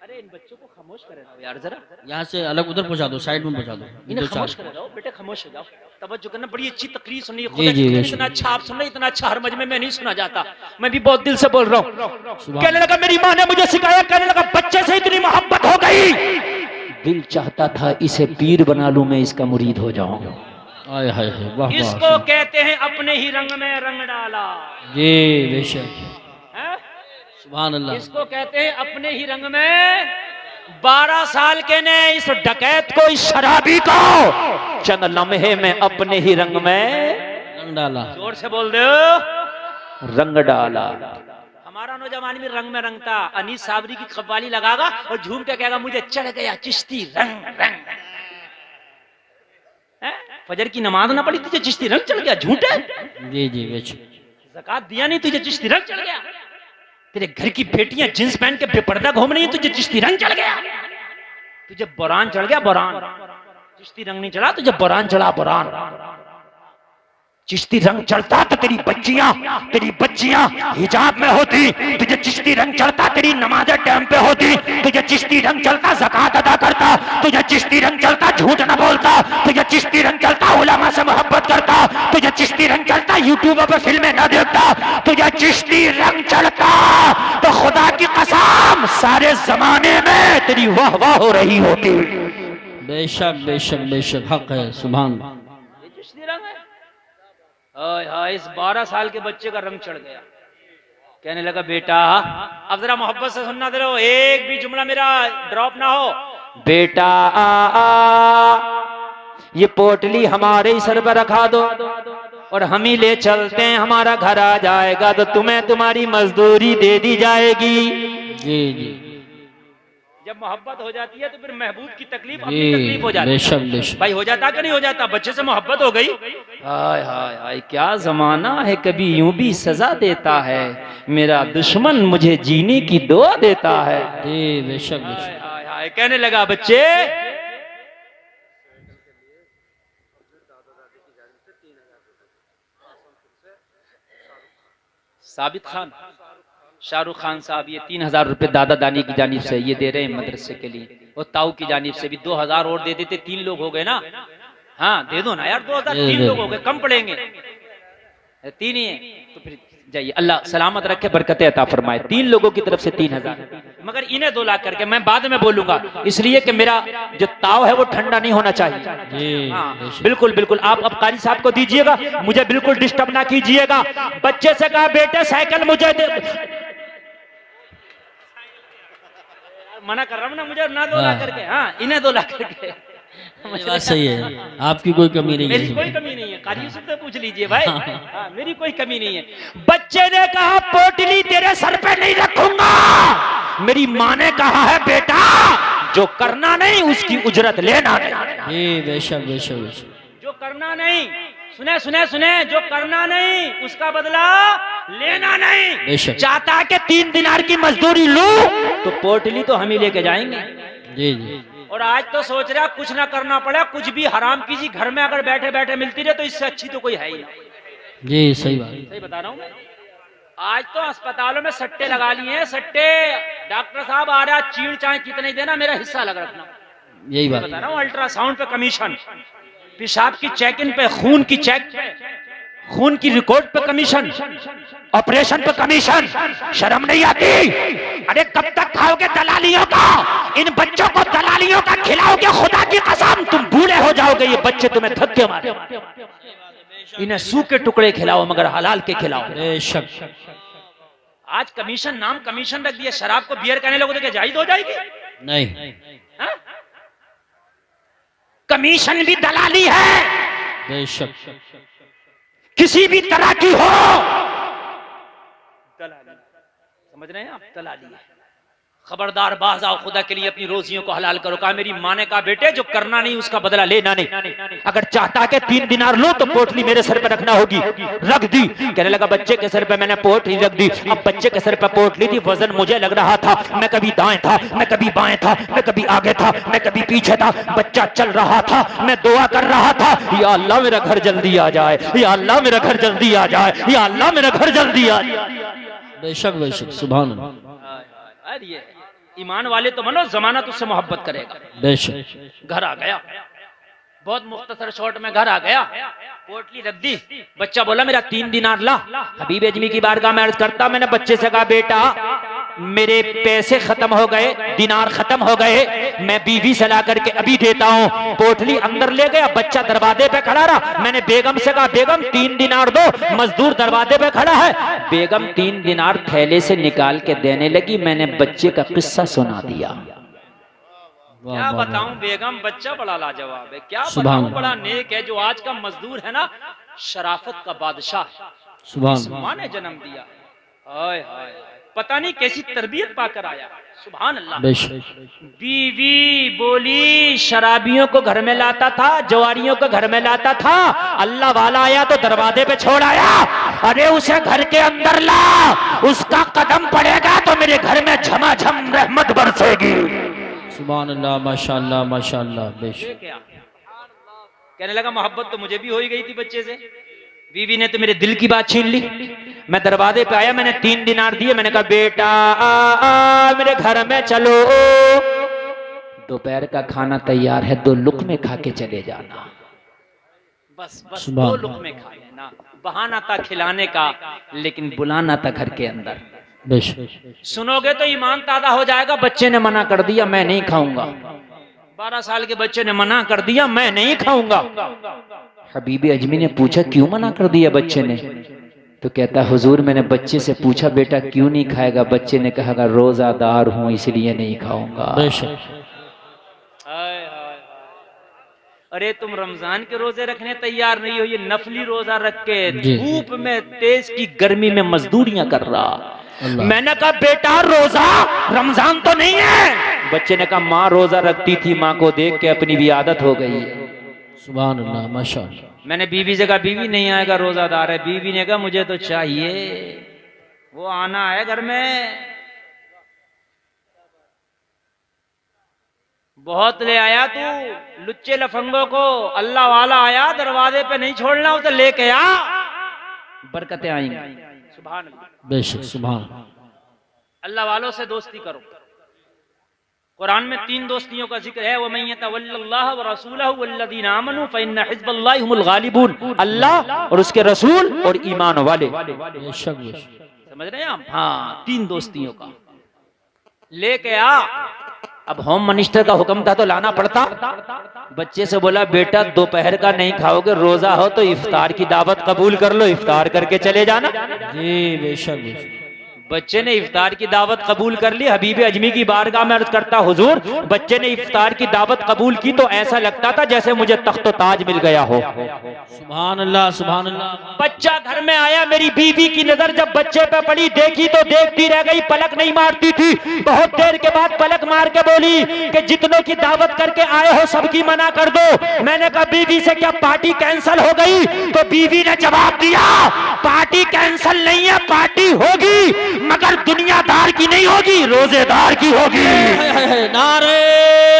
अरे इन बच्चों को खामोश करे रहो यार जरा। यहाँ से अलग उधर पहुंचा दो, साइड में पहुंचा दो। इन्हें दो खामोश चार। करे रहो बेटे, खामोश हो जाओ। तवज्जो करना, बड़ी अच्छी तकरीर सुनी। जी, जी, बेशक। इतना अच्छा आप सुन रहे, इतना अच्छा हर मजमे में नहीं सुना जाता। मैं भी बहुत दिल से बोल रहा हूँ। सुभान कहने लगा मेरी माँ ने मुझे सिखाया, कहने लगा बच्चे से इतनी मोहब्बत हो गई, दिल चाहता था इसे पीर बना लूं, मैं इसका मुरीद हो जाऊं। आय हाय हाय वाह वाह। इसको कहते हैं अपने ही रंग में रंग डाला। जी बेशक हैं? सुभान अल्लाह। इसको कहते हैं अपने ही रंग में। 12 साल के ने इस डकैत को, इस शराबी को चंद लम्हे में अपने ही रंग में रंग डाला। जोर से बोल दो, रंग डाला। हमारा नौजवान भी रंग में रंगता। अनीस साबरी की कव्वाली लगागा और झूम के कहेगा मुझे चढ़ गया चिश्ती रंग रंग। हैं? फजर की नमाज ना पढ़ी तुझे चिश्ती रंग चढ़ गया? झूठे। जी जी बेशक। ज़कात दिया नहीं तुझे चिश्ती रंग चढ़ गया? तेरे घर की बेटियां जींस पहन के बेपर्दा घूम रही हैं, तुझे चिश्ती रंग चढ़ गया? तुझे बोरान चढ़ गया? बोरान। चिश्ती रंग नहीं चढ़ा तुझे, बोरान चढ़ा, बोरान। चिश्ती रंग चढ़ता तो तेरी बच्चियां हिजाब में होती। तुझे चिश्ती रंग चढ़ता तेरी नमाज़ें टाइम पे होती। तुझे चिश्ती रंग चढ़ता ज़कात अदा करता। तुझे चिश्ती रंग चढ़ता झूठ न बोलता। तुझे चिश्ती रंग चढ़ता उलमा से मोहब्बत करता। तुझे चिश्ती रंग चढ़ता यूट्यूब पर फिल्में न देखता। तुझे चिश्ती रंग चढ़ता तो खुदा की कसम सारे जमाने में तेरी वाह वाह हो रही होती। बेशक बेशक बेशक हक है सुभान। चिश्ती रंग है। हाय इस 12 साल के बच्चे का रंग चढ़ गया। कहने लगा बेटा अब जरा मोहब्बत से सुनना दे रहो, एक भी जुमला मेरा ड्रॉप ना हो। बेटा ये पोटली हमारे ही सर पर रखा दो और हम ही ले चलते हैं, हमारा घर आ जाएगा तो तुम्हें तुम्हारी मजदूरी दे दी जाएगी। जी जी जब मोहब्बत हो जाती है तो फिर महबूब की तकलीफ अपनी तकलीफ हो जाती है। बेशक बेशक। भाई हो जाता कि नहीं हो जाता? बच्चे से मोहब्बत हो गई। हाय हाय हाय क्या जमाना है, कभी यूं भी सजा देता है, मेरा दुश्मन मुझे जीने की दुआ देता है। जी बेशक बेशक। हाय हाय हाय कहने लगा बच्चे साबित खान, शाहरुख खान साहब ये 3000 रुपए दादा दानी की जानिब से ये दे रहे हैं मदरसे के लिए, और ताऊ की जानिब से भी 2000 और दे देते, 3 लोग हो गए ना। हाँ दे दो ना यार 2000, 3 लोग हो गए, कम पड़ेंगे, 3 ही है तो फिर जाइए, अल्लाह सलामत रखे बरकतें अता फरमाए। 3 लोगों की तरफ से 3000, मगर इन्हें 2 लाख करके मैं बाद में बोलूंगा, इसलिए कि मेरा जो ताव है वो ठंडा नहीं होना चाहिए। हाँ बिल्कुल बिल्कुल, आप अब कारी साहब को दीजिएगा, मुझे बिल्कुल डिस्टर्ब ना कीजिएगा। बच्चे से कहा बेटे साइकिल मुझे दे, मना कर रहा हूँ ना, मुझे ना 2 लाख करके, हाँ इन्हें 2 लाख करके। बात सही है, आपकी कोई कमी नहीं मेरी है। कोई कमी नहीं है, कारी से तो पूछ लीजिए भाई। हाँ मेरी कोई कमी नहीं है। बच्चे ने कहा पोटली तेरे सर पे नहीं रखूंगा। मेरी माँ ने कहा है बेटा जो करना नहीं उसकी उजरत लेना नहीं। जी बेशक बेशक बेशक। जो करना नहीं, सुने सुने सुने, जो करना नहीं उसका बदला लेना नहीं। बेशक। चाहता है कि 3 दिनार की मजदूरी लूं तो पोटली तो हम ही लेके जाएंगे। जी जी और आज तो सोच रहा कुछ ना करना पड़े, कुछ भी हराम कीजिए, घर में अगर बैठे बैठे मिलती रहे तो इससे अच्छी तो कोई है ही नहीं। जी सही बात। सही बता रहा हूँ मैं। आज तो अस्पतालों में सट्टे लगा लिए हैं, सट्टे। डॉक्टर साहब आ रहा, चीड़ चाय कितने देना, मेरा हिस्सा लग रखना। यही बात। बता रहा हूँ, अल्ट्रासाउंड पे कमीशन, पेशाब की चेक इन पे, खून की चेक, खून की रिकॉर्ड पे कमीशन, ऑपरेशन पे कमीशन, शर्म नहीं आती? अरे कब तक खाओगे दलालियों का? इन बच्चों को दलालियों का खिलाओगे, खुदा की कसम तुम बूढ़े हो जाओगे। ये बच्चे तुम्हें धक्के मारे। इन्हें सूखे टुकड़े खिलाओ मगर हलाल के खिलाओ। बेशक। आज कमीशन, नाम कमीशन रख दिया। शराब को बियर कहने लोगों तो क्या जायज हो जाएगी? नहीं। हा? कमीशन भी दलाली है, बेशक। किसी भी तरह की हो दलाली। समझ रहे हैं आप? दलाली है। खबरदार बाज आओ, खुदा के लिए अपनी रोजियों को हलाल करो। कहा मेरी माँ ने कहा बेटे जो करना नहीं उसका बदला लेना नहीं। अगर चाहता कि 3 दिनार लो तो पोटली मेरे सर पे रखना होगी। रख दी। कहने लगा बच्चे के सर पे मैंने पोटली रख दी। अब बच्चे के सर पे पोटली थी, वजन मुझे लग रहा था। मैं कभी दाएं था, मैं कभी बाएं था, मैं कभी आगे था, मैं कभी पीछे था। बच्चा चल रहा था, मैं दुआ कर रहा था, या अल्लाह मेरा घर जल्दी आ जाए, या अल्लाह मेरा घर जल्दी आ जाए, या अल्लाह मेरा घर जल्दी आ जाए। बेशक बेशक। सुभान अल्लाह। अरे ईमान वाले तो मनो, जमाना तुझसे मोहब्बत करेगा। बेशक। घर आ गया, बहुत मुख्तसर शॉट में घर आ गया, पोटली रख दी। बच्चा बोला मेरा 3 दिनार ला। हबीब अजमी की बारगाह में अर्ज करता, मैंने बच्चे से कहा बेटा मेरे पैसे खत्म हो गए, दिनार खत्म हो गए, मैं बीवी से ला करके अभी देता हूँ। पोटली अंदर ले गया, बच्चा दरवाजे पे खड़ा रहा। मैंने बेगम से कहा बेगम 3 दिनार दो। मजदूर दरवाजे पे खड़ा है। बेगम 3 दिनार थैले से निकाल के देने लगी। मैंने बच्चे का किस्सा सुना दिया। क्या बताऊं बेगम, बच्चा बड़ा लाजवाब है। क्या बताऊं, बड़ा नेक है। जो आज का मजदूर है ना, शराफत का बादशाह, इस माँ ने जन्म दिया। हाय हाय, पता नहीं कैसी तरबियत पाकर आया। सुभान अल्लाह। बीवी बोली शराबियों को घर में लाता था, जवारियों को घर में लाता था। अल्लाह वाला आया तो दरवाजे पे छोड़ आया। अरे उसे घर के अंदर ला, उसका कदम पड़ेगा तो मेरे घर में झमाझम रहमत बरसेगी। सुभान अल्लाह, माशाअल्लाह माशाअल्लाह। बेशक। कहने लगा मोहब्बत तो मुझे भी हो ही गई थी बच्चे से, बीवी ने तो मेरे दिल की बात छीन ली। मैं दरवाजे पे आया, मैंने 3 दिनार दिए। मैंने कहा बेटा मेरे घर में चलो, दोपहर का खाना तैयार है, 2 लुक़मे खा के चले जाना। बस 2 लुक़मे खा लेना। बहाना था खिलाने का, लेकिन बुलाना था घर के अंदर। सुनोगे तो ईमान ताज़ा हो जाएगा। बच्चे ने मना कर दिया, मैं नहीं खाऊंगा। 12 साल के बच्चे ने मना कर दिया, मैं नहीं खाऊंगा। हबीबी अजमी ने पूछा क्यों मना कर दिया बच्चे ने? तो कहता हुजूर मैंने बच्चे से पूछा बेटा क्यों नहीं खाएगा? बच्चे ने कहा रोजादार हूं इसलिए नहीं खाऊंगा। अरे तुम रमजान के रोजे रखने तैयार नहीं हो, ये नफली रोजा रख के धूप में तेज की गर्मी में मजदूरियां कर रहा। मैंने कहा बेटा रोजा रमजान तो नहीं है। बच्चे ने कहा माँ रोजा रखती थी, माँ को देख के अपनी भी आदत हो गई है। सुभान अल्लाह माशाअल्लाह। मैंने बीवी से कहा बीवी नहीं आएगा, रोजादार है। बीवी ने कहा मुझे तो चाहिए, वो आना है घर में। बहुत ले आया तू लुच्चे लफंगों को, अल्लाह वाला आया दरवाजे पे नहीं छोड़ना, उसे लेके आ, बरकतें आएंगी। सुभान अल्लाह। बेशक सुभान। अल्लाह वालों से दोस्ती करो। कुरान में 3 दोस्तियों का जिक्र है। वमन यतवल्लल्लाह व रसूलहु वल्लज़ीना आमनू फइन्न हिज़्बल्लाहि हुमुल गालिबून। अल्लाह और उसके रसूल और ईमान वाले। समझ रहे हैं आप? हाँ, 3 दोस्तियों का लेके आ। अब होम मिनिस्टर का हुक्म था तो लाना पड़ता। बच्चे से बोला बेटा दोपहर का नहीं खाओगे, रोजा हो तो इफ्तार की दावत कबूल कर लो, इफ्तार करके चले जाना। जी बेशक। बच्चे ने इफ्तार की दावत कबूल कर ली। हबीब अजमी की बारगाह में अर्ज करता हुजूर बच्चे ने इफ्तार की दावत कबूल की तो ऐसा लगता था जैसे मुझे तख्त ताज मिल गया हो। सुभान अल्लाह सुभान अल्लाह। बच्चा घर में आया, मेरी बीवी की नजर जब बच्चे पे पड़ी, देखी तो देखती रह गई, पलक नहीं मारती थी। बहुत देर के बाद पलक मार के बोली कि जितनों की दावत करके आए हो सबकी मना कर दो। मैंने कहा बीवी से क्या पार्टी कैंसिल हो गई? तो बीवी ने जवाब दिया पार्टी कैंसिल नहीं है, पार्टी होगी मगर दुनियादार की नहीं होगी, रोजेदार की होगी। नारे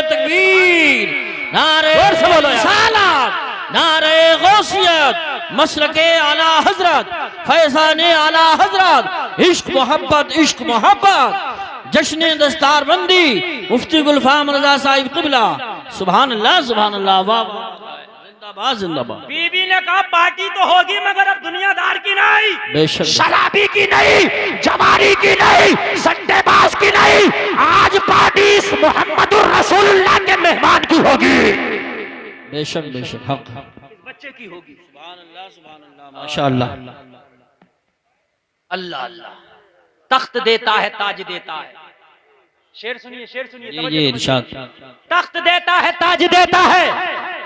तकबीर, नारे रिसालत, नारे गौसियत, मसलके आला हजरत, फैज़ाने आला हजरत, इश्क मोहब्बत, जश्न दस्तार बंदी, मुफ्ती गुलफाम रजा साहिब क़िबला। सुभान अल्लाह सुभान अल्लाह। वाह जिंदाबाद जिंदाबाद। बीबी ने कहा पार्टी तो होगी मगर अब दुनियादार की नहीं, बेशक शराबी की नहीं, जवारी की नहीं, सट्टेबाज की नहीं, आज पार्टी मोहम्मद रसूलुल्लाह के मेहमान की होगी, बेशक बेशक हक इस बच्चे की होगी। सुभान अल्लाह माशाअल्लाह। अल्लाह अल्लाह, तख्त देता है ताज देता है। शेर सुनिए, शेर सुनिए, जी तवज्जो जी समझिए। इरशाद। तख्त देता है ताज देता है,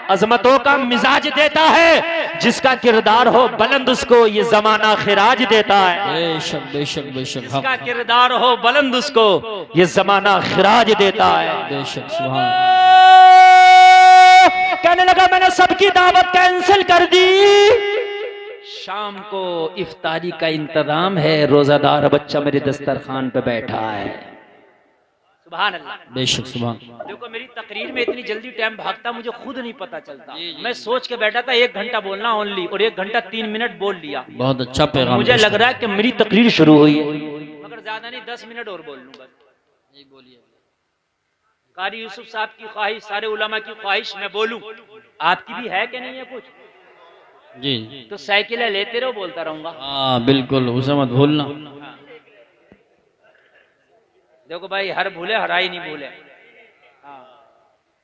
अजमतों का मिजाज देता है, जिसका किरदार हो बुलंद उसको ये जमाना खिराज देता है। बेशक बेशक बेशक जिसका हक किरदार हो बुलंद उसको ये जमाना खिराज देता है। बेशक सुभान। कहने लगा मैंने सबकी दावत कैंसिल कर दी, शाम को इफ्तारी का इंतजाम है, रोजादार बच्चा मेरे दस्तरखान पे बैठा है। सुभान अल्लाह। बेशक सुभान। देखो मेरी तकरीर में इतनी जल्दी टाइम भागता मुझे खुद नहीं पता चलता। मैं सोच के बैठा था 1 घंटा बोलना ओनली, और 1 घंटा 3 मिनट बोल लिया। बहुत अच्छा पैगाम। मुझे लग रहा है कि मेरी तकरीर शुरू हुई है, मगर ज्यादा नहीं 10 मिनट और बोल लूं बस। कारी यूसुफ साहब की ख्वाहिश, सारे उलमा की ख्वाहिश मैं बोलूं, आपकी भी है कि नहीं है कुछ? जी तो साइकिलें लेते रहो, बोलता रहूंगा। हाँ बिल्कुल, उसे मत भूलना। देखो भाई, हर भूले हराई नहीं भूले। हाँ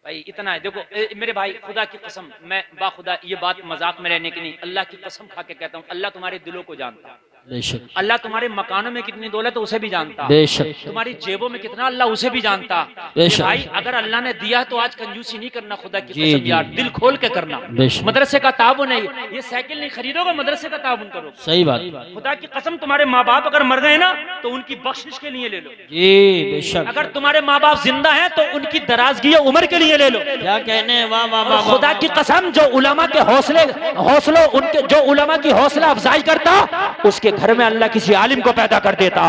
भाई इतना है। देखो मेरे भाई, खुदा की कसम, मैं बाखुदा ये बात मजाक में रहने की नहीं, अल्लाह की कसम खा के कहता हूँ, अल्लाह तुम्हारे दिलों को जानता है। बेशक अल्लाह तुम्हारे मकानों में कितनी दौलत है उसे भी जानता, बेशक तुम्हारी जेबों में कितना अल्लाह उसे भी जानता। बेशक। भाई अगर अल्लाह ने दिया तो आज कंजूसी नहीं करना, खुदा की जी, कसम जी। यार, दिल खोल के करना। बेशक। मदरसे का ताउन है ये साइकिल नहीं खरीदोगे, मदरसे का ताउन करो। सही बात। खुदा की कसम, तुम्हारे माँ बाप अगर मर गए ना तो उनकी बख्शिश के लिए ले लो। जी बेशक। अगर तुम्हारे माँ बाप जिंदा हैं तो उनकी दराजगी उम्र के लिए ले लो। क्या कहने, वाह वाह और वाह। खुदा की कसम, जो उलमा के हौसलों उनके, जो उलमा की हौसला अफजाई करता, उसके घर में अल्लाह किसी आलिम को पैदा कर देता।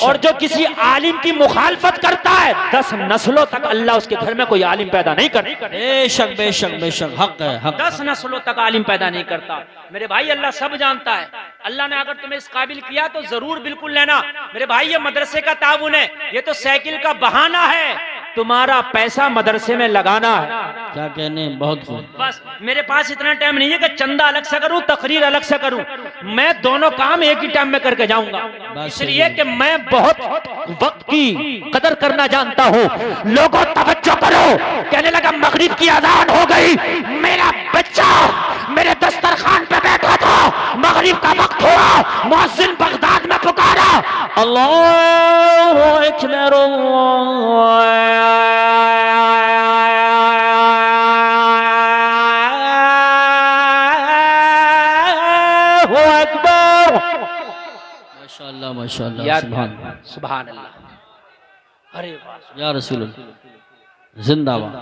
और जो किसी आलिम की मुखालफत करता है 10 नस्लों तक अल्लाह उसके घर में कोई आलिम पैदा नहीं करता। बेशक बेशक बेशक हक है हक। 10 नस्लों तक आलिम पैदा नहीं करता। मेरे भाई अल्लाह सब जानता है। अल्लाह ने अगर तुम्हें इस काबिल किया तो जरूर बिल्कुल लेना। मेरे भाई ये मदरसे का ताउन है, ये तो साइकिल का बहाना है, तुम्हारा पैसा मदरसे में लगाना है। क्या कहने, बहुत खूब। बस मेरे पास इतना टाइम नहीं है कि चंदा अलग से करूं, तकरीर अलग से करूं, मैं दोनों काम एक ही टाइम में करके जाऊंगा। इसलिए कि मैं बहुत वक्त की कदर करना जानता हूं। लोगों तवज्जो करो, कहने लगा मगरिब की अजान हो गई, मेरा बच्चा मेरे दस्तरखान पे बैठा था, मगरिब का वक्त हुआ, मुअज्जिन बगदाद में पुकारा, अल्लाहु अकबर माशाअल्लाह माशाअल्लाह सुभान सुभान अल्लाह। अरे वाह या रसूल अल्लाह। जिंदाबाद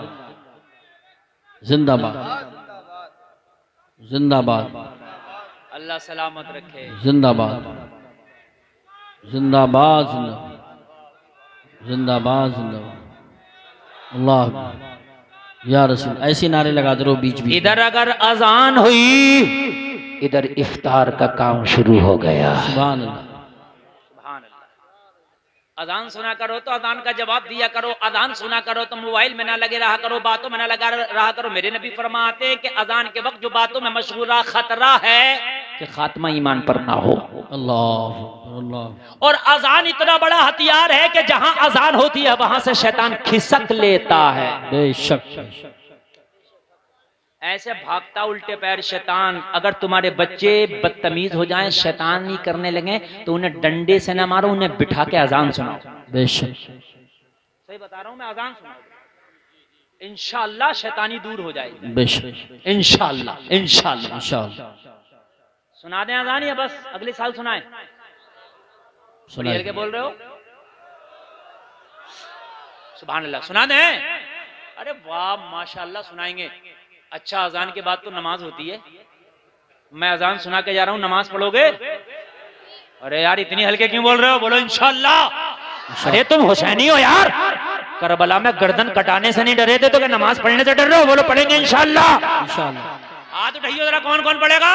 जिंदाबाद जिंदाबाद अल्लाह सलामत रखे। जिंदाबाद जिंदाबाद जिंदाबाद जिंदाबाद जिंदाबाद। अल्लाह या रसूल, ऐसे नारे लगाते रहो बीच बीच। इधर अगर अजान हुई, इधर इफ्तार का काम शुरू हो गया। सुभान अल्लाह। सुभान अल्लाह। अजान सुना करो तो अजान का जवाब दिया करो, अजान सुना करो तो मोबाइल में ना लगे रहा करो, बातों में ना लगा रहा करो। मेरे नबी फरमाते हैं कि अजान के वक्त जो बातों में मशगूला, खतरा है कि खात्मा ईमान पर ना हो। अल्लाह अल्लाह। और अजान इतना बड़ा हथियार है कि जहां अजान होती है वहां से शैतान खिसक लेता है। बेशक ऐसे भागता उल्टे पैर शैतान। अगर तुम्हारे बच्चे बदतमीज हो जाएं, शैतानी करने लगे, तो उन्हें डंडे से ना मारो, उन्हें बिठा के अजान सुनाओ। बेशक सही बता रहा हूं मैं, अजान सुनाओ, इंशाअल्लाह शैतानी दूर हो जाएगी। बेशक इंशाअल्लाह इंशाअल्लाह। इंशाअल्लाह। सुना दें अजान या बस अगले साल सुनाएं? सुनाइए। के बोल रहे हो? सुभान अल्लाह। सुना दें? अरे वाह माशाअल्लाह, सुनाएंगे। अच्छा, अजान के बाद तो नमाज होती है। मैं अजान सुना के जा रहा हूं, नमाज पढ़ोगे? अरे यार इतनी हल्के क्यों बोल रहे हो? बोलो इंशाअल्लाह। अरे तुम हुसैनी हो यार, करबला में गर्दन कटाने से नहीं डरे थे तो क्या नमाज पढ़ने से डर रहे हो? बोलो पढ़ेंगे इंशाअल्लाह। इंशाअल्लाह हाथ उठाइए जरा, कौन कौन पढ़ेगा?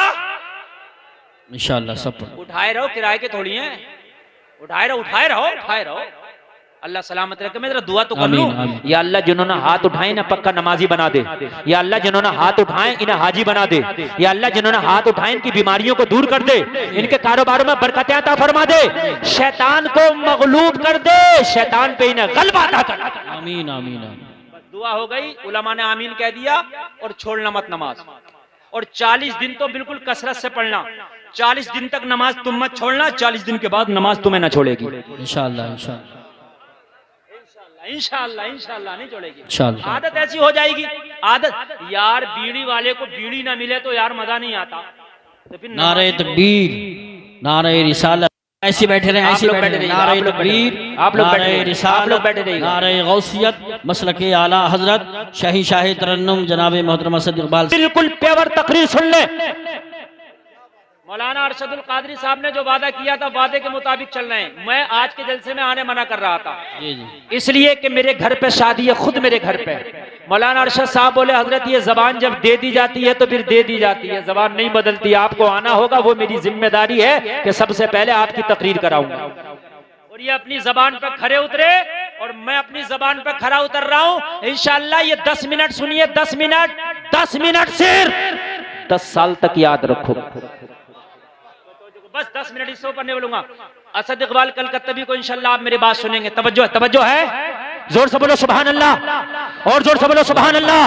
इंशाअल्लाह सब पढ़ो। उठाए रहो, किराए के थोड़ी हैं। उठाए रहो उठाए रहो उठाए रहो। अल्लाह सलामत रखे। मैं जरा दुआ तो कर आमीन, लूं। आमीन। या अल्लाह जिन्होंने हाथ उठाए ना पक्का नमाजी बना दे। या अल्लाह जिन्होंने हाथ उठाए इन्हें हाजी बना दे। या अल्लाह जिन्होंने हाथ उठाए इनकी बीमारियों को दूर कर दे, इनके कारोबारों में बरकतें अता फरमा दे, शैतान को मगलूब कर दे, शैतान पे इन्हें गलबा अता कर। आमीन आमीन आमीन। बस दुआ हो गई। उलमा ने आमीन कह दिया। और छोड़ना मत नमाज। और 40 दिन तो बिल्कुल कसरत से पढ़ना। 40 दिन तक नमाज तुम मत छोड़ना। 40 दिन के बाद नमाज तुम्हें ना छोड़ेगी इंशाअल्लाह इंशाअल्लाह इंशाअल्लाह। इंशाअल्लाह नहीं छोड़ेगी। इंशाअल्लाह। आदत ऐसी हो जाएगी। आदत यार, बीड़ी वाले को बीड़ी ना मिले तो यार मजा नहीं आता। तो फिर नारे तकबीर, नारे रिसालत। ऐसे बैठे रहे, ऐसे लोग बैठे बैठे रहे। रहिए, नारे आप लोग बैठे तकबीर, रहिए, आप लोग बैठे नारे रहिए, आप लोग रिसालत, बैठे रहिए। नारे गौसियत, मसलके आला हजरत शाही शाही तरन्नुम जनाब मोहतरमा सैयद इकबाल। बिल्कुल प्योर तकरीर सुन ले। मौलाना अरशदुल कादरी साहब ने जो वादा किया था वादे के मुताबिक चल रहे हैं। मैं आज के जलसे में आने मना कर रहा था जी जी। इसलिए कि मेरे घर पे शादी है, खुद मेरे घर पे। मौलाना अरशद साहब बोले हजरत ये जबान जब दे दी जाती है तो फिर दे दी जाती है, जबान नहीं बदलती। आपको आना होगा, वो मेरी जिम्मेदारी है कि सबसे पहले आपकी तकरीर कराऊंगा। और ये अपनी जबान पे खरे उतरे और मैं अपनी जबान पे खरा उतर रहा हूं इंशाअल्लाह। ये 10 मिनट सुनिए, 10 मिनट सिर्फ 10 साल तक याद रखो। बस 10 मिनट इससे ऊपर नहीं बोलूंगा। असद इकबाल कलकत्तवी को इंशाअल्लाह आप मेरी बात सुनेंगे। तवज्जो है। जोर से बोलो सुभान अल्लाह, और जोर से बोलो सुभान अल्लाह।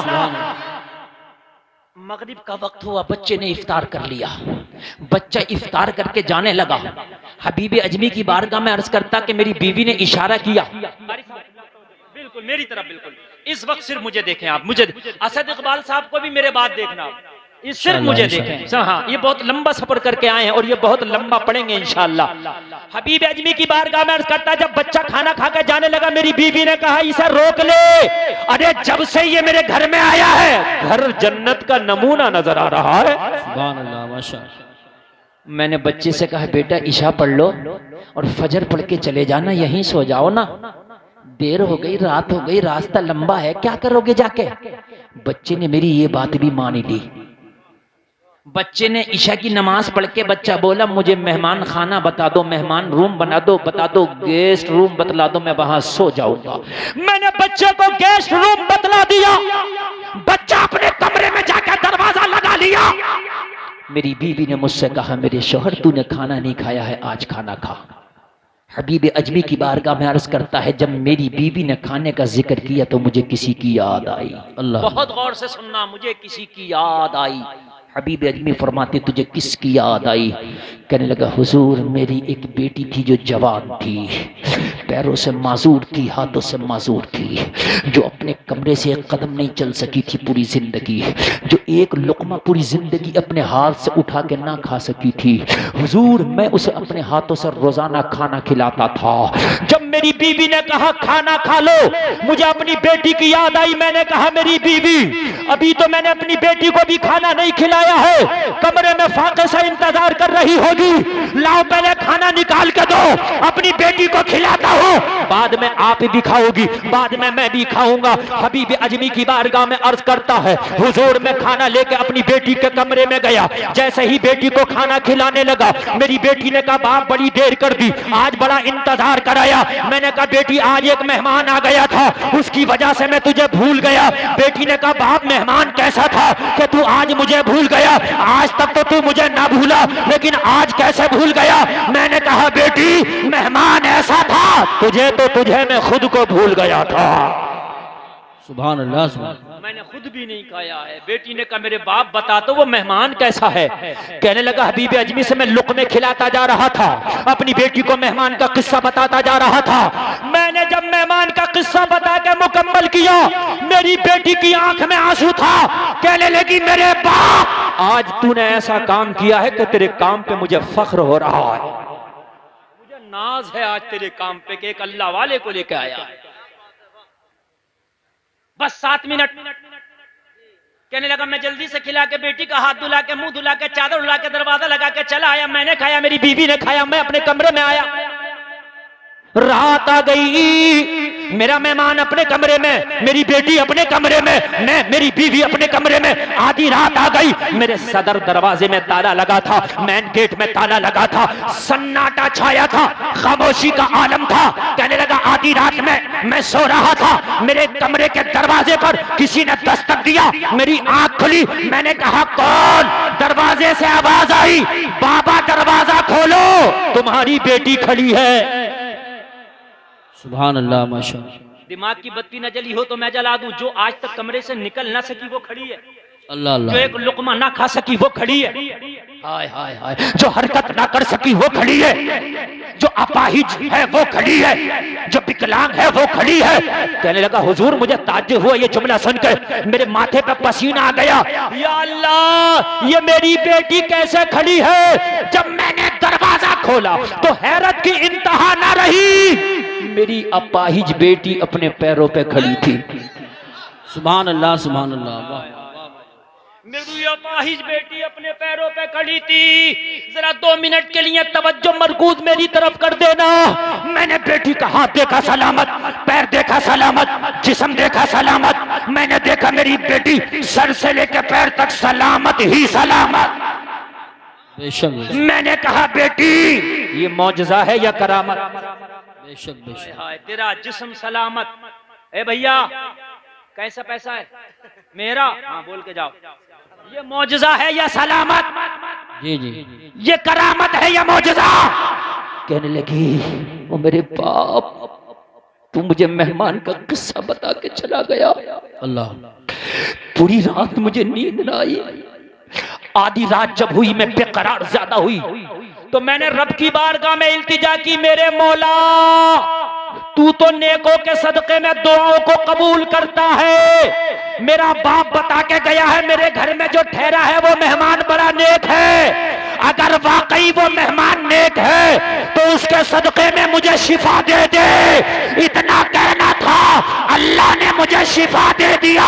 मगरिब का वक्त हुआ, बच्चे ने इफ्तार कर लिया। बच्चा इफ्तार करके जाने लगा। हबीब अजमी की बारगाह में अर्ज करता कि मेरी बीवी ने इशारा किया, बिल्कुल मेरी तरफ, बिल्कुल इस वक्त सिर्फ मुझे देखें आप, मुझे। असद इकबाल साहब को भी मेरे बात देखना, इस सिर्फ मुझे देखें। हाँ, ये बहुत लंबा सफर करके आए हैं और ये बहुत लंबा पढ़ेंगे इंशाअल्लाह। हबीब अजमी की बारगाह में अर्ज करता, जब बच्चा खाना खाकर जाने लगा मेरी बीवी ने कहा इसे रोक ले। अरे जब से ये मेरे घर में आया है घर जन्नत का नमूना नजर आ रहा है। सुभान अल्लाह माशाअल्लाह। मैंने बच्चे से कहा बेटा इशा पढ़ लो और फजर पढ़ के चले जाना, यहीं सो जाओ ना, देर हो गई, रात हो गई, रास्ता लंबा है, क्या करोगे जाके। बच्चे ने मेरी ये बात भी मान ली। बच्चे ने ईशा की नमाज पढ़ के बच्चा बोला मुझे मेहमान खाना बता दो, मेहमान रूम बना दो, बता दो गेस्ट रूम बतला दो, मैं वहां सो जाऊंगा। मैंने बच्चे को गेस्ट रूम बतला दिया। बच्चा अपने कमरे में जाकर दरवाजा लगा लिया। मेरी बीवी ने मुझसे कहा मेरे शोहर तूने खाना नहीं खाया है, आज खाना खा। हबीब अजमी की बारगाह में अर्ज करता है जब मेरी बीवी ने खाने का जिक्र किया तो मुझे किसी की याद आई। अल्लाह, बहुत गौर से सुनना, मुझे किसी की याद आई। हबीब अजमी फरमाते तुझे किसकी याद आई। कहने लगा हुजूर मेरी एक बेटी थी जो जवान थी, पैरों से माजूर थी, हाथों से माजूर थी, जो अपने कमरे से एक कदम नहीं चल सकी थी पूरी जिंदगी, जो एक लुकमा पूरी जिंदगी अपने हाथ से उठा के ना खा सकी थी। हुजूर मैं उसे अपने हाथों से रोजाना खाना खिलाता था। जब मेरी बीवी ने कहा खाना खा लो, मुझे अपनी बेटी की याद आई। मैंने कहा मेरी बीवी अभी तो मैंने अपनी बेटी को भी खाना नहीं खिलाया है, कमरे में फाके से इंतजार कर रही होगी, लाओ पहले खाना निकाल के दो, अपनी बेटी को खिलाता हूँ, बाद में आप भी खाओगी, बाद में मैं भी खाऊंगा। हबीब अजमी की बारगाह में अर्ज करता है हुजूर मैं खाना लेके अपनी बेटी के कमरे में गया। जैसे ही बेटी को खाना खिलाने लगा मेरी बेटी ने कहा बाप बड़ी देर कर दी, आज बड़ा इंतजार कराया। मैंने कहा बेटी आज एक मेहमान आ गया था, उसकी वजह से मैं तुझे भूल गया। बेटी ने कहा बाप मेहमान कैसा था कि तू आज मुझे भूल गया, आज तक तो तू मुझे ना भूला लेकिन आज कैसे भूल गया। मैंने कहा बेटी मेहमान ऐसा था तुझे मैं खुद को भूल गया था। सुभान अल्लाह सुभान अल्लाह। मैंने खुद भी नहीं खाया है। बेटी ने कहा मेरे बाप बता तो वो मेहमान कैसा है। कहने लगा हबीब अजमी से मैं लुक़मे खिलाता जा रहा था, अपनी बेटी को मेहमान का किस्सा बताता जा रहा था। मैंने जब मेहमान का किस्सा बता के मुकम्मल किया मेरी बेटी की आंख में आंसू था। कहने लगी मेरे बाप आज तूने ऐसा काम किया है कि तेरे काम पे मुझे फख्र हो रहा है, मुझे नाज है आज तेरे काम पे कि एक अल्लाह वाले को लेके आया है। बस 7 मिनट। कहने लगा मैं जल्दी से खिला के बेटी का हाथ धुला के मुंह धुला के चादर उड़ा के दरवाजा लगा के चला आया। मैंने खाया, मेरी बीवी ने खाया, मैं अपने कमरे में आया। रात आ गई, मेरा मेहमान अपने कमरे में, मेरी बेटी अपने कमरे में, मैं मेरी बीवी अपने कमरे में। आधी रात आ गई, मेरे सदर दरवाजे में ताला लगा था, मेन गेट में ताला लगा था, सन्नाटा छाया था, खामोशी का आलम था। कहने लगा आधी रात में मैं सो रहा था, मेरे कमरे के दरवाजे पर किसी ने दस्तक दिया, मेरी आंख खुली, मैंने कहा कौन? दरवाजे से आवाज आई, बाबा दरवाजा खोलो, तुम्हारी बेटी खड़ी है। सुभान अल्लाह, माशाअल्लाह। दिमाग की बत्ती न जली हो तो मैं जला दूं। जो आज तक कमरे से निकल ना सकी वो खड़ी है, अल्लाह जो अल्लाह। एक लुकमा ना खा सकी वो खड़ी है, हाय हाय हाय, जो हरकत ना कर सकी वो खड़ी है, जो अपाहिज है वो खड़ी है, जो विकलांग है वो खड़ी है। कहने लगा हुजूर मुझे ताज्जुब हुआ ये जुमला सुनकर, मेरे माथे पे पसीना आ गया। या अल्लाह, ये मेरी बेटी कैसे खड़ी है? जब मैंने दरवाजा खोला तो हैरत की इंतहा ना रही, मेरी अपाहिज बेटी अपने पैरों पे खड़ी थी। सुभान अल्लाह, सुभान अल्लाह, वाह। मेरी अपाहिज बेटी अपने पैरों पे खड़ी थी। जरा 2 मिनट के लिए तवज्जो मरकूज मेरी तरफ कर देना। मैंने बेटी का हाथ देखा सलामत, पैर देखा सलामत, जिस्म देखा सलामत। मैंने देखा मेरी बेटी सर से लेकर पैर तक सलामत ही सलामत। बेशक बेशक मैंने कहा बेटी ये मौजज़ा है या करामत? बेशक बेशक। हाय तेरा जिस्म सलामत। ए भैया कैसा पैसा है मेरा? हाँ बोल के जाओ। ये मौजज़ा है या सलामत? जी जी। ये करामत है या मौजज़ा? कहने लगी वो मेरे बाप, तू मुझे मेहमान का किस्सा बता के चला गया। अल्लाह। पूरी रात मुझे नींद ना आई। आधी रात जब हुई मैं बेकरार ज्यादा हुई तो मैंने रब की बारगाह में इल्तिजा की, मेरे मौला तू तो नेकों के सदके में दुआओं को कबूल करता है। मेरा बाप बता के गया है मेरे घर में जो ठहरा है वो मेहमान बड़ा नेक है। अगर वाकई वो मेहमान नेक है तो उसके सदके में मुझे शिफा दे दे। इतना कहना था, अल्लाह ने मुझे शिफा दे दिया।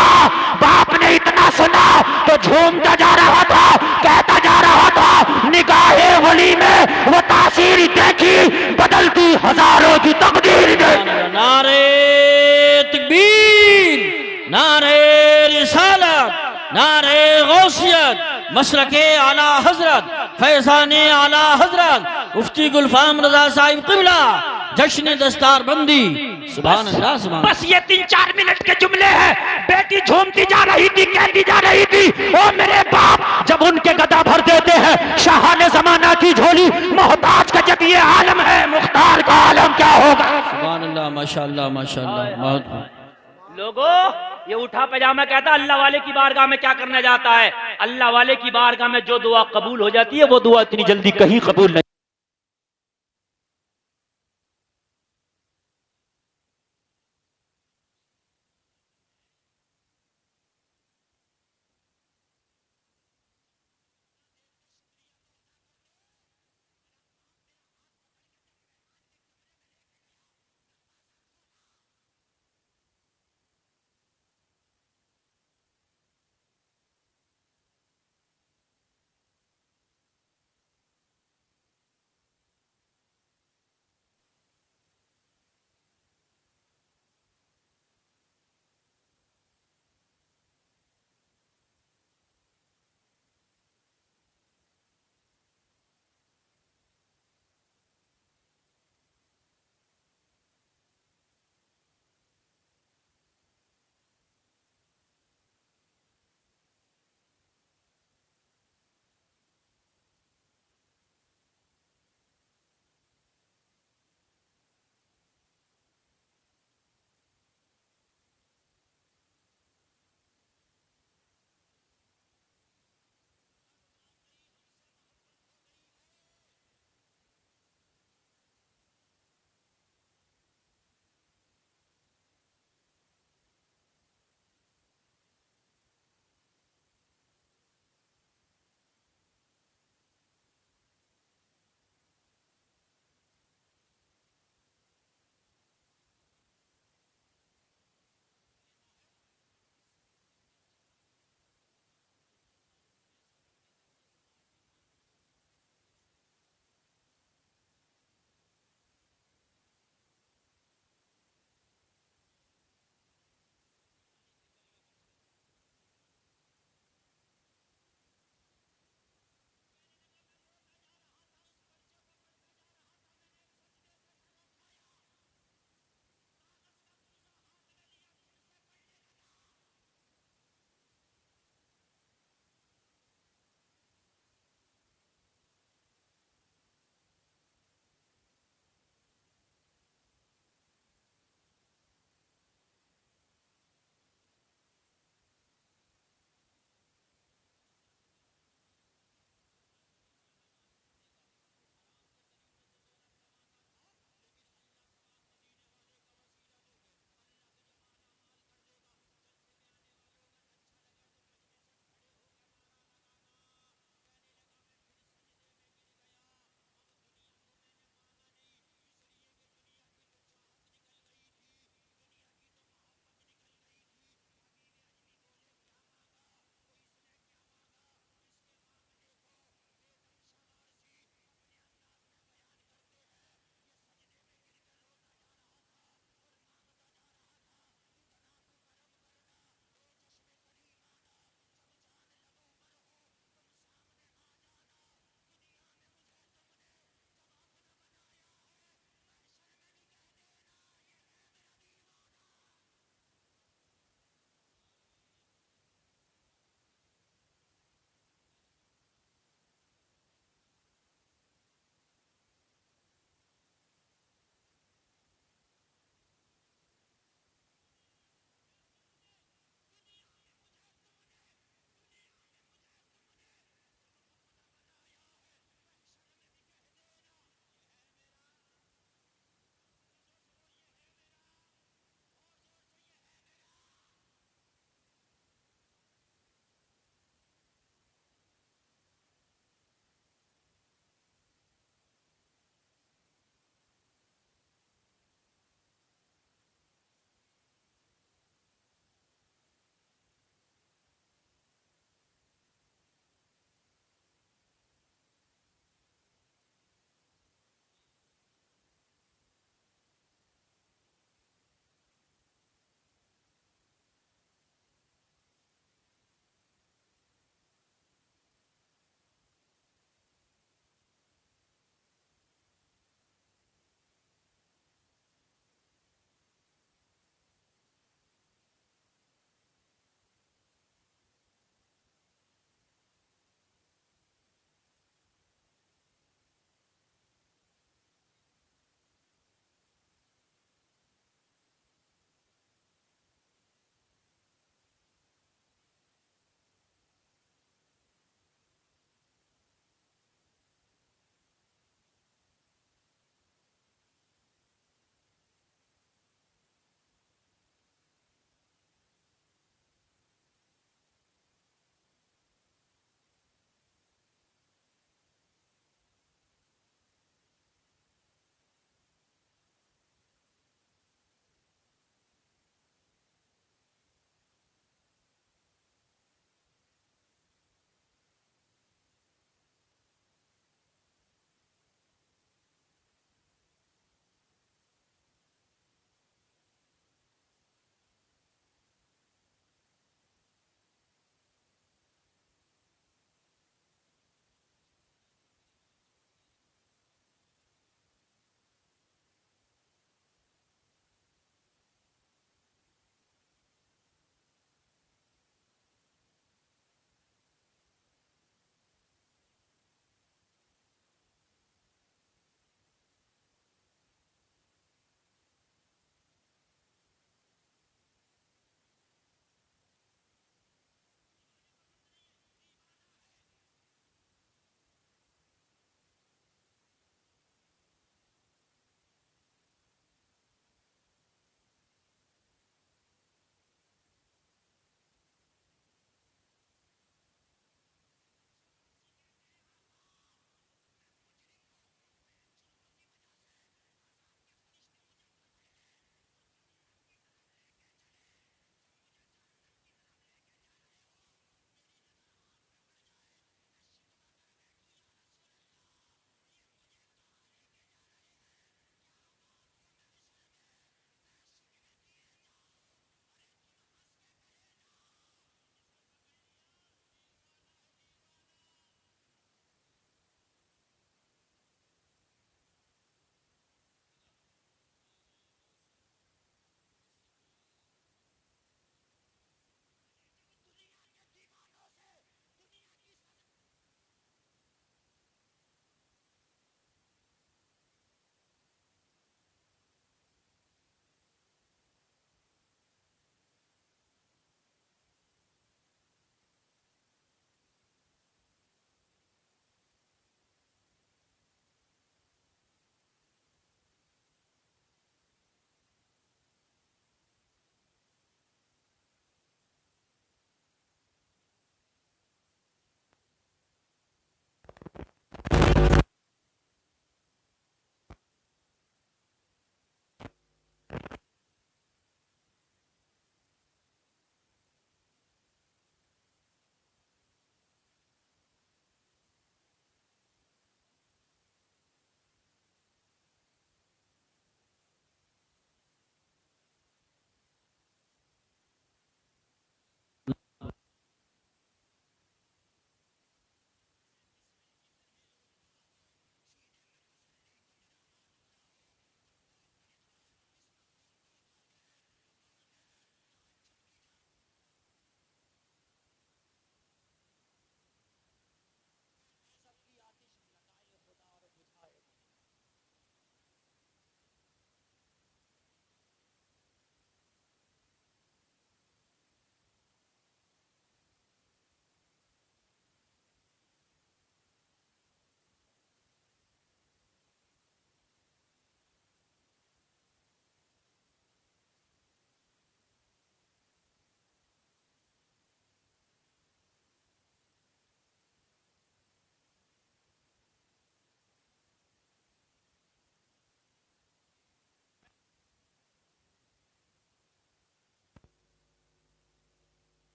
बाप ने इतना सुना तो झूमता जा रहा था, कहता जा रहा था, निगाहे वली में वो तासीर देखी, बदलती हजारों की तकदीर देखी। नारे तकबीर, नारे रिसालत, नारे गौसियत, मशरके आला हजरत, फैजाने आला हजरत, मुफ्ती गुलफाम रजा साहिब क़िबला, जश्न दस्तार बंदी। सुभान अल्लाह, सुभान। बस ये 3-4 मिनट के जुमले हैं। बेटी झूमती जा रही थी, कहती जा रही थी, ओ मेरे बाप जब उनके गदा भर देते हैं शाहाने जमाना की झोली, मोहताज का जब ये आलम है, मुख्तार का आलम क्या होगा? सुभान अल्लाह, माशाअल्लाह माशाअल्लाह। बहुत लोगों ये उठा पैजामा कहता अल्लाह वाले की बारगाह में क्या करने जाता है? अल्लाह वाले की बारगाह में जो दुआ कबूल हो जाती है वो दुआ इतनी जल्दी कहीं कबूल नहीं।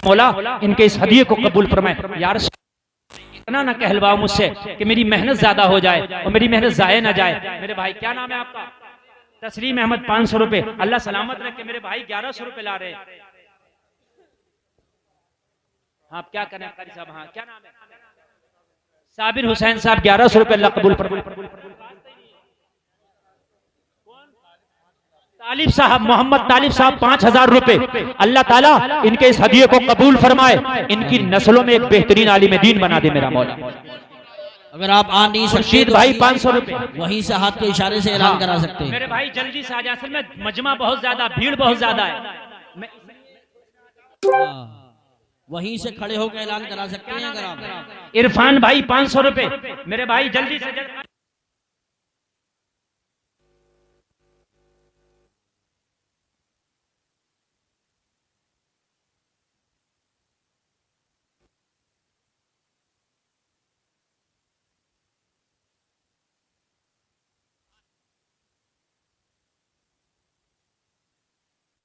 मौला इनके इस हदिये को कबूल फरमाए। यार इतना ना कहलवाओ मुझसे कि मेरी मेहनत ज्यादा हो जाए और मेरी मेहनत जाए ना जाए। मेरे भाई क्या नाम है आपका? तस्लीम अहमद 500 रुपए। अल्लाह सलामत रखे। मेरे भाई 1100 रुपए ला रहे हैं। आप क्या करें कारी साहब? हाँ क्या नाम है? साबिर हुसैन साहब 1100 रुपए। अल्लाह कबूल फरमाए। तालिब साहब मोहम्मद तालिब साहब 5000 रुपए। अल्लाह ताला इनके इस हदिये को कबूल फरमाए। इनकी नस्लों में एक बेहतरीन आलिम दीन बना दे मेरा मौला। अगर आप आ नहीं सकते खुर्शीद तो भाई 500 रुपए। वहीं से हाथ के इशारे से ऐलान करा सकते हैं। मेरे भाई जल्दी से आ जाए। असल में मजमा बहुत ज्यादा, भीड़ बहुत ज्यादा है। वहीं से खड़े होकर ऐलान करा सकते हैं अगर आप। इरफान भाई 500 रुपए। मेरे भाई जल्दी से